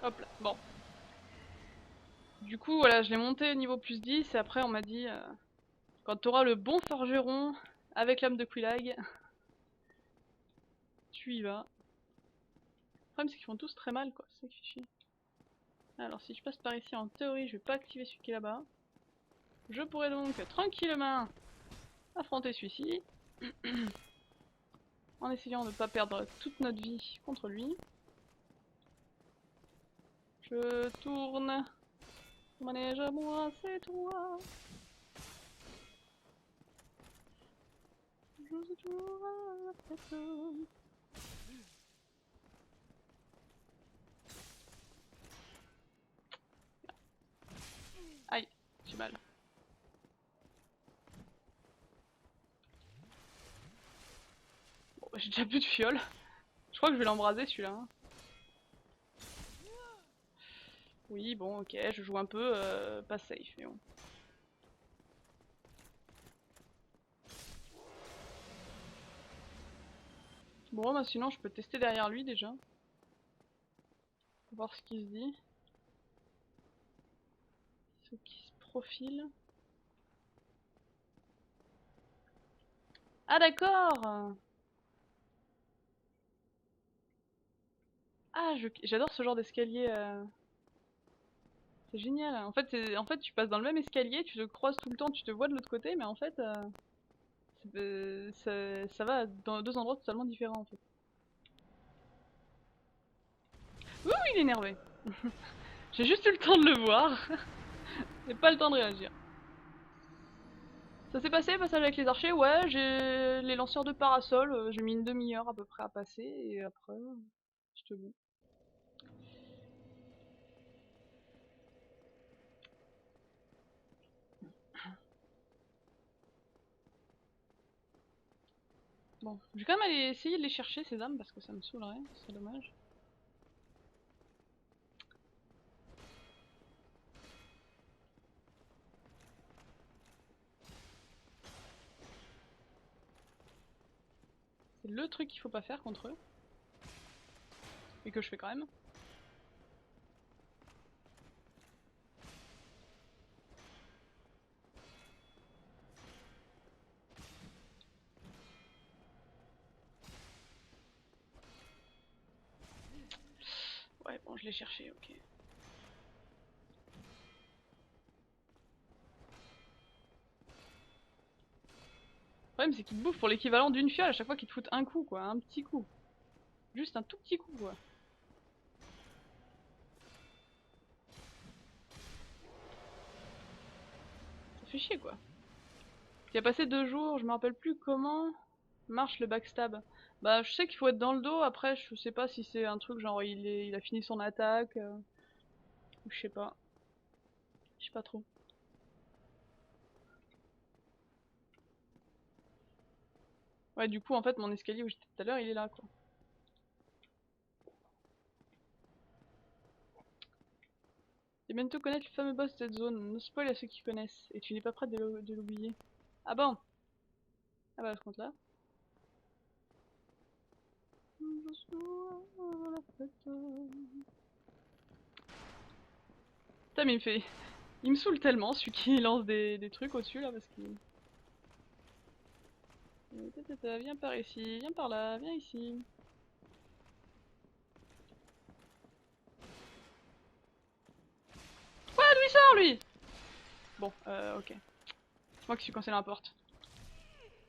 Hop là, bon. Du coup, voilà, je l'ai monté au niveau plus 10 et après on m'a dit quand tu auras le bon forgeron avec l'âme de Quillag, tu y vas. Le problème c'est qu'ils font tous très mal quoi, c'est ça qui fait chier. Alors si je passe par ici en théorie je vais pas activer celui qui est là-bas. Je pourrais donc tranquillement affronter celui-ci. En essayant de ne pas perdre toute notre vie contre lui. Je tourne. Manège à moi, c'est toi. Je suis toujours à la tête. Aïe, j'ai mal. Bon, j'ai déjà plus de fiole. Je crois que je vais l'embraser celui-là. Hein. Oui, bon, ok, je joue un peu pas safe, mais bon. Bon, bah sinon je peux tester derrière lui déjà. Voir ce qu'il se dit. Ce qui se profile. Ah d'accord. Ah, j'adore ce genre d'escalier. C'est génial. En fait, tu passes dans le même escalier, tu te croises tout le temps, tu te vois de l'autre côté, mais en fait, ça va dans deux endroits totalement différents en fait. Ouh, il est énervé. J'ai juste eu le temps de le voir et pas le temps de réagir. Ça s'est passé, passage avec les archers? Ouais, j'ai les lanceurs de parasol, j'ai mis une demi-heure à peu près à passer et après, c'était bon. Bon, je vais quand même aller essayer de les chercher ces âmes parce que ça me saoulerait, ce serait dommage. C'est le truc qu'il faut pas faire contre eux. Et que je fais quand même. Ouais, bon, je l'ai cherché, ok. Le problème, c'est qu'ils te bouffent pour l'équivalent d'une fiole à chaque fois qu'ils te foutent un coup, quoi. Un petit coup. Juste un tout petit coup, quoi. Ça fait chier, quoi. Il a passé 2 jours, je me rappelle plus comment marche le backstab. Bah, je sais qu'il faut être dans le dos, après, je sais pas si c'est un truc genre il a fini son attaque, ou je sais pas. Je sais pas trop. Ouais, du coup, en fait, mon escalier où j'étais tout à l'heure, il est là, quoi. Et bientôt connaître le fameux boss de cette zone. No spoil à ceux qui connaissent. Et tu n'es pas prêt de l'oublier. Ah bon? Ah bah, ce compte-là. Putain, mais il me fait. Il me saoule tellement celui qui lance des trucs au-dessus là parce qu'il. Viens par ici, viens par là, viens ici. Ouais, d'où il sort lui? Bon, ok. C'est moi qui suis coincé dans la porte.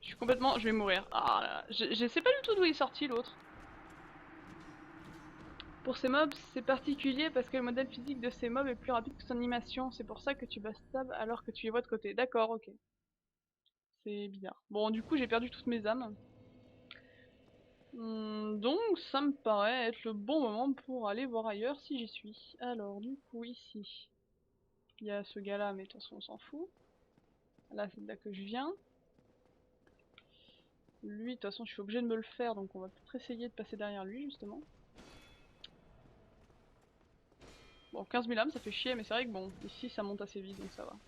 Je suis complètement. Je vais mourir. Ah là, je sais pas du tout d'où il est sorti l'autre. Pour ces mobs, c'est particulier parce que le modèle physique de ces mobs est plus rapide que son animation. C'est pour ça que tu backstab alors que tu les vois de côté. D'accord, ok. C'est bizarre. Bon, du coup, j'ai perdu toutes mes âmes. Donc, ça me paraît être le bon moment pour aller voir ailleurs si j'y suis. Alors, du coup, ici, il y a ce gars-là, mais de toute façon, on s'en fout. Là, c'est de là que je viens. Lui, de toute façon, je suis obligé de me le faire, donc on va peut-être essayer de passer derrière lui, justement. Bon, 15 000 âmes, ça fait chier, mais c'est vrai que bon, ici, ça monte assez vite, donc ça va.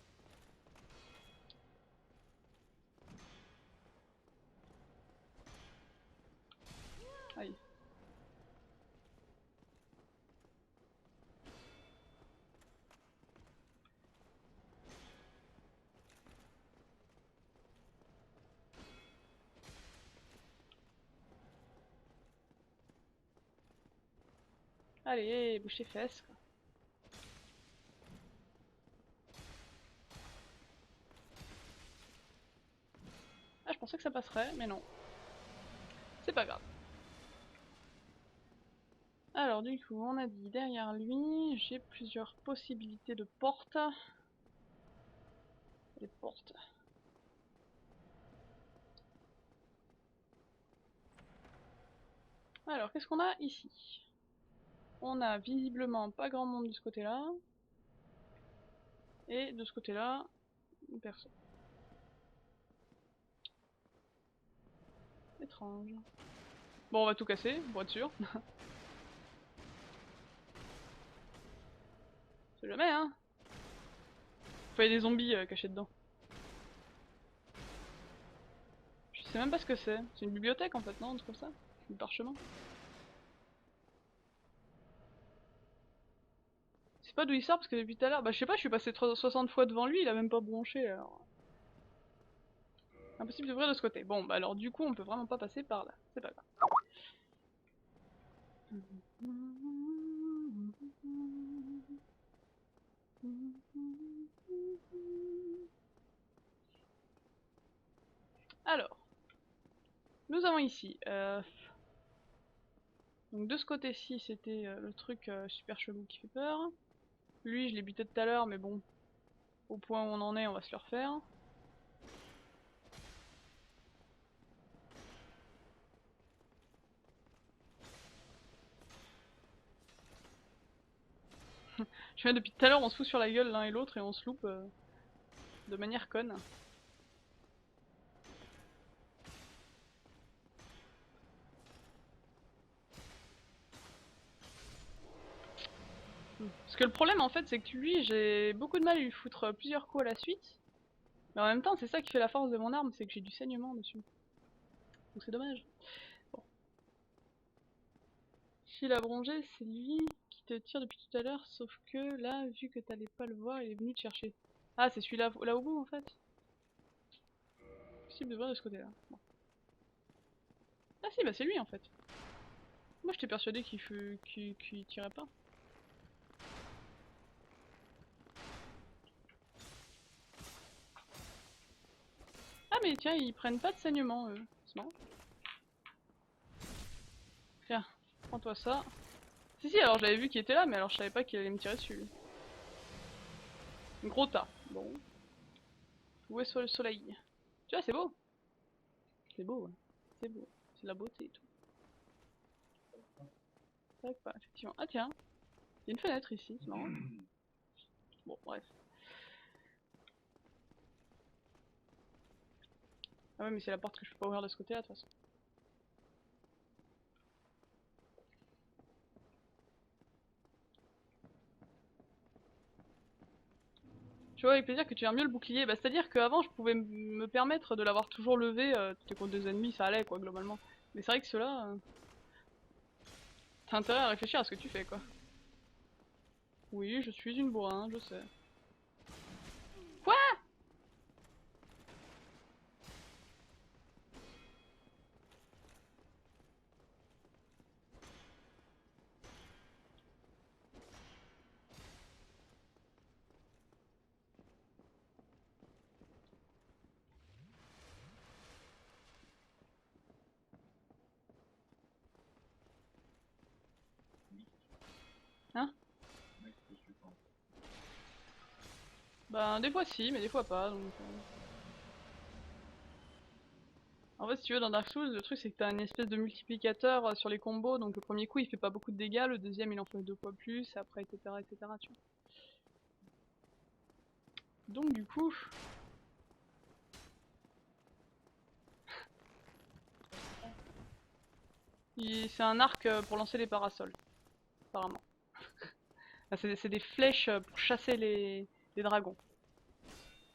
Aïe. Allez, bouge tes fesses, quoi. Ah, je pensais que ça passerait, mais non. C'est pas grave. Alors, du coup, on a dit derrière lui, j'ai plusieurs possibilités de portes. Les portes. Alors, qu'est-ce qu'on a ici? On a visiblement pas grand monde de ce côté-là. Et de ce côté-là, personne. Étrange. Bon, on va tout casser, pour être sûr. C'est jamais, hein. Faut y a des zombies cachés dedans. Je sais même pas ce que c'est. C'est une bibliothèque en fait, non? Un truc comme ça? Du parchemin? Je sais pas d'où il sort parce que depuis tout à l'heure, bah je sais pas, je suis passé 60 fois devant lui, il a même pas bronché alors. Impossible d'ouvrir de ce côté. Bon, bah alors du coup, on peut vraiment pas passer par là. C'est pas grave. Alors, nous avons ici... Donc de ce côté-ci, c'était le truc super chelou qui fait peur. Lui, je l'ai buté tout à l'heure, mais bon, au point où on en est, on va se le refaire. Je viens depuis tout à l'heure, on se fout sur la gueule l'un et l'autre et on se loupe de manière conne. Parce que le problème en fait, c'est que lui, j'ai beaucoup de mal à lui foutre plusieurs coups à la suite. Mais en même temps, c'est ça qui fait la force de mon arme, c'est que j'ai du saignement dessus. Donc c'est dommage. Bon. Fil à bronger, c'est lui qui te tire depuis tout à l'heure, sauf que là, vu que t'allais pas le voir, il est venu te chercher. Ah, c'est celui-là là au bout en fait. Possible de voir de ce côté-là. Bon. Ah si, bah c'est lui en fait. Moi j'étais persuadé qu'il tirait pas. Ah mais tiens, ils prennent pas de saignement eux. C'est marrant. Tiens, prends-toi ça. Si si, alors je l'avais vu qu'il était là, mais alors je savais pas qu'il allait me tirer dessus. Gros tas. Bon. Où est le soleil? Tu vois, c'est beau. C'est beau, ouais. C'est beau. C'est de la beauté et tout. C'est vrai que pas, effectivement. Ah tiens, il y a une fenêtre ici, c'est marrant. Bon, bref. Ah ouais, mais c'est la porte que je peux pas ouvrir de ce côté-là, de toute façon. Tu vois avec plaisir que tu aimes mieux le bouclier. Bah, c'est-à-dire qu'avant, je pouvais me permettre de l'avoir toujours levé. T'es contre des ennemis, ça allait, quoi, globalement. Mais c'est vrai que ceux-là... t'as intérêt à réfléchir à ce que tu fais, quoi. Oui, je suis une bourrin, je sais. Quoi? Hein? Ben, des fois si, mais des fois pas, donc... En fait, si tu veux, dans Dark Souls, le truc c'est que t'as une espèce de multiplicateur sur les combos, donc le premier coup il fait pas beaucoup de dégâts, le deuxième il en fait 2 fois plus, et après etc etc tu vois. Donc du coup... C'est un arc pour lancer les parasols, apparemment. Ah, c'est des flèches pour chasser les dragons.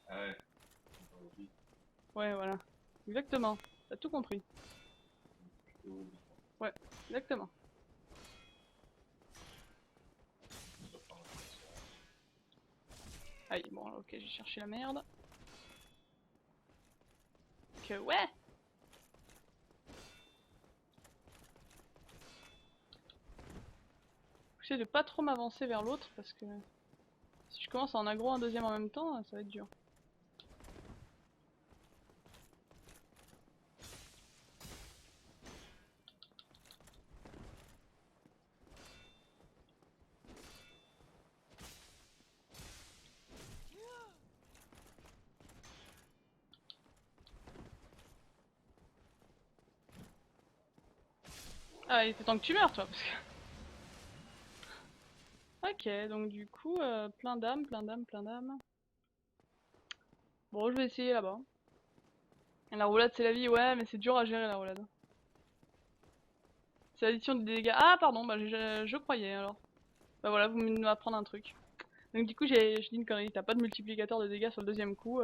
Ah ouais. Ouais, voilà. Exactement. T'as tout compris. Ouais, exactement. Aïe, bon, ok, j'ai cherché la merde. Que ouais! J'essaie de pas trop m'avancer vers l'autre parce que si je commence à en aggro un deuxième en même temps, ça va être dur. Ah, il était temps que tu meurs, toi, parce que... Ok, donc du coup, plein d'âmes, plein d'âmes, plein d'âmes. Bon, je vais essayer là-bas. La roulade, c'est la vie, ouais, mais c'est dur à gérer la roulade. C'est l'addition des dégâts. Ah, pardon, bah je croyais alors. Bah voilà, vous m'apprenez un truc. Donc du coup, je dis une connerie, t'as pas de multiplicateur de dégâts sur le deuxième coup.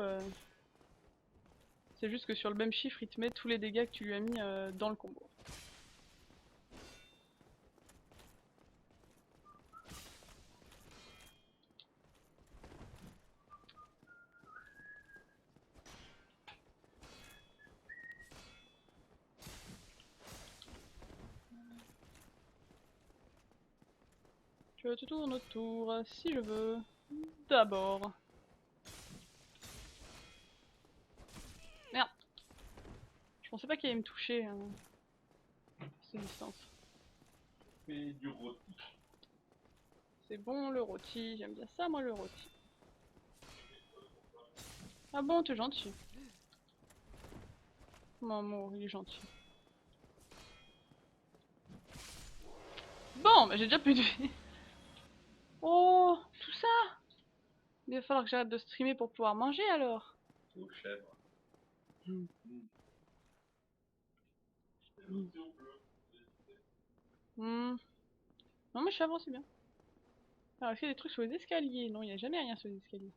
C'est juste que sur le même chiffre, il te met tous les dégâts que tu lui as mis dans le combo. Je te tourne autour si je veux. D'abord. Merde. Je pensais pas qu'il allait me toucher à cette distance. Mais du rôti. C'est bon le rôti, j'aime bien ça moi le rôti. Ah bon, t'es gentil. Maman, il est gentil. Bon, bah j'ai déjà plus de vie. Oh, tout ça. Il va falloir que j'arrête de streamer pour pouvoir manger alors. Aux chèvres. Mm. Hmm. Non mais chèvre c'est bien. Alors est-ce qu'il y a des trucs sur les escaliers? Non, il n'y a jamais rien sur les escaliers.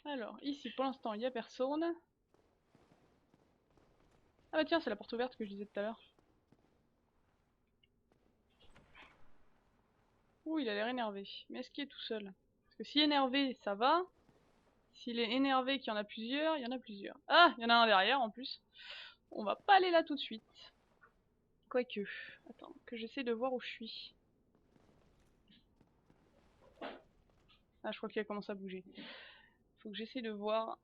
Alors, ici pour l'instant il n'y a personne. Ah bah tiens, c'est la porte ouverte que je disais tout à l'heure. Ouh, il a l'air énervé. Mais est-ce qu'il est tout seul? Parce que s'il est énervé, ça va. S'il est énervé qu'il y en a plusieurs, il y en a plusieurs. Ah, il y en a un derrière en plus. On va pas aller là tout de suite. Quoique. Attends, que j'essaie de voir où je suis. Ah, je crois qu'il a commencé à bouger. Faut que j'essaie de voir.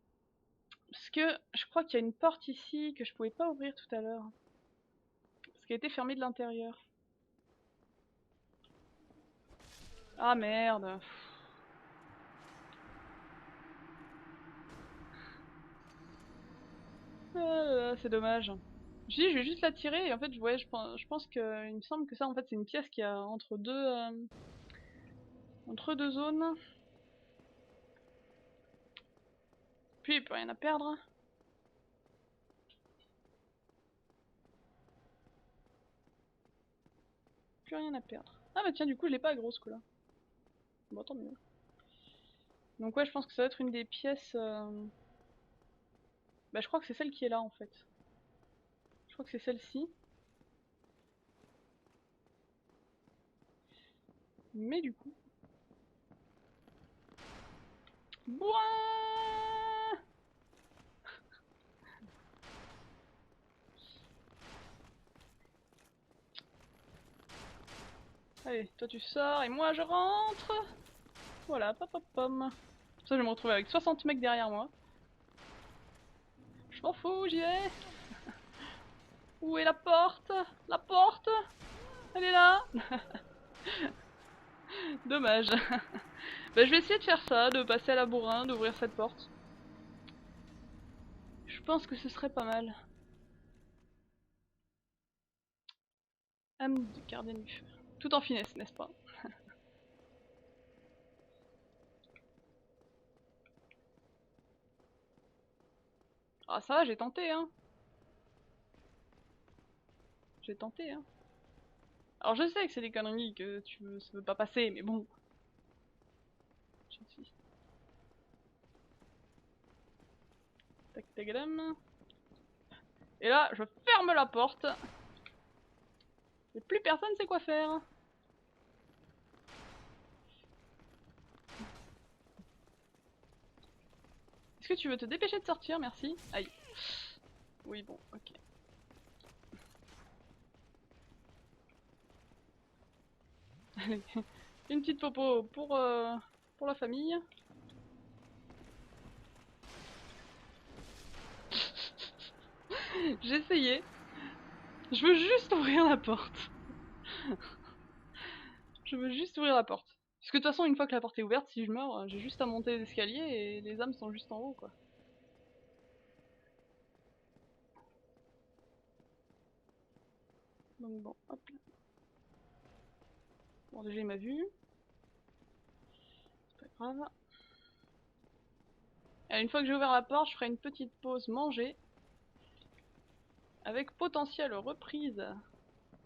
Parce que je crois qu'il y a une porte ici que je pouvais pas ouvrir tout à l'heure. Parce qu'elle était fermée de l'intérieur. Ah merde. C'est dommage. Je dis, je vais juste la tirer et en fait, ouais, je pense que il me semble que ça, en fait, c'est une pièce qui a entre deux zones. Puis il peut rien à perdre. Plus rien à perdre. Ah bah tiens, du coup, je l'ai pas aggro ce coup-là. Bon, tant mieux. Donc ouais, je pense que ça va être une des pièces. Bah, je crois que c'est celle qui est là en fait. Je crois que c'est celle-ci. Mais du coup. Bouin. Allez, toi tu sors et moi je rentre. Voilà, pop pop pom. Ça, je vais me retrouver avec 60 mecs derrière moi. Je m'en fous, j'y vais. Où est la porte? La porte? Elle est là. Dommage. Bah, je vais essayer de faire ça, de passer à la bourrin, d'ouvrir cette porte. Je pense que ce serait pas mal. Âme du gardien du feu. Tout en finesse, n'est-ce pas? Ah ça va, j'ai tenté hein. J'ai tenté hein. Alors je sais que c'est des conneries que ça veut pas passer, mais bon. J'insiste. Tac tac dam. Et là, je ferme la porte. Et plus personne sait quoi faire. Est-ce que tu veux te dépêcher de sortir? Merci. Aïe. Oui bon, ok. Allez. Une petite popo pour la famille. J'ai essayé. Je veux juste ouvrir la porte. Je veux juste ouvrir la porte. Parce que de toute façon, une fois que la porte est ouverte, si je meurs, j'ai juste à monter les escaliers et les âmes sont juste en haut, quoi. Donc bon, hop là. Bon, déjà il m'a vu. C'est pas grave. Et une fois que j'ai ouvert la porte, je ferai une petite pause manger. Avec potentielle reprise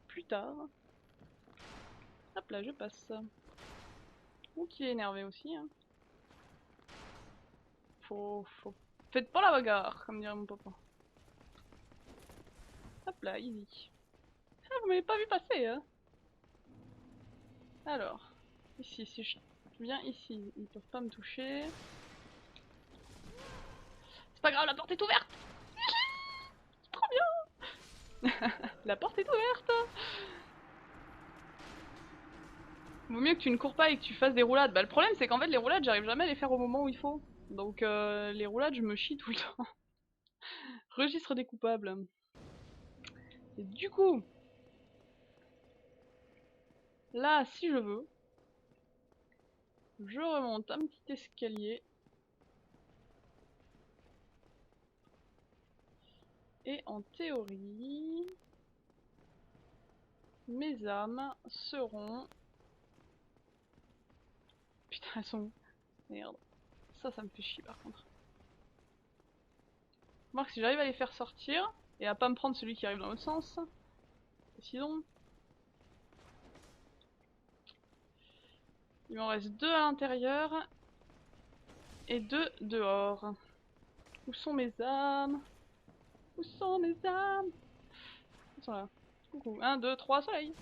plus tard. Hop là, je passe. Ou qui est énervé aussi, hein. Faut... Faites pas la bagarre, comme dirait mon papa. Hop là, easy. Ah, vous m'avez pas vu passer, hein. Alors, ici, si je viens ici, ils peuvent pas me toucher. C'est pas grave, la porte est ouverte. Trop bien. La porte est ouverte. Vaut mieux que tu ne cours pas et que tu fasses des roulades. Bah le problème c'est qu'en fait les roulades j'arrive jamais à les faire au moment où il faut. Donc les roulades je me chie tout le temps. Registre des coupables. Et du coup, là si je veux, je remonte un petit escalier. Et en théorie, mes âmes seront... Putain, elles sont où? Merde. Ça me fait chier par contre. Remarque, si j'arrive à les faire sortir, et à pas me prendre celui qui arrive dans l'autre sens, sinon... Il m'en reste 2 à l'intérieur, et 2 dehors. Où sont mes âmes? Où sont mes âmes? Ils sont là. Coucou. 1, 2, 3, soleil.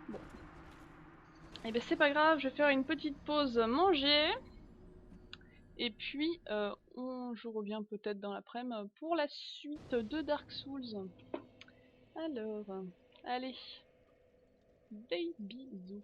Bon. Et ben c'est pas grave, je vais faire une petite pause manger. Et puis, je reviens peut-être dans l'après-midi pour la suite de Dark Souls. Alors, allez, des bisous.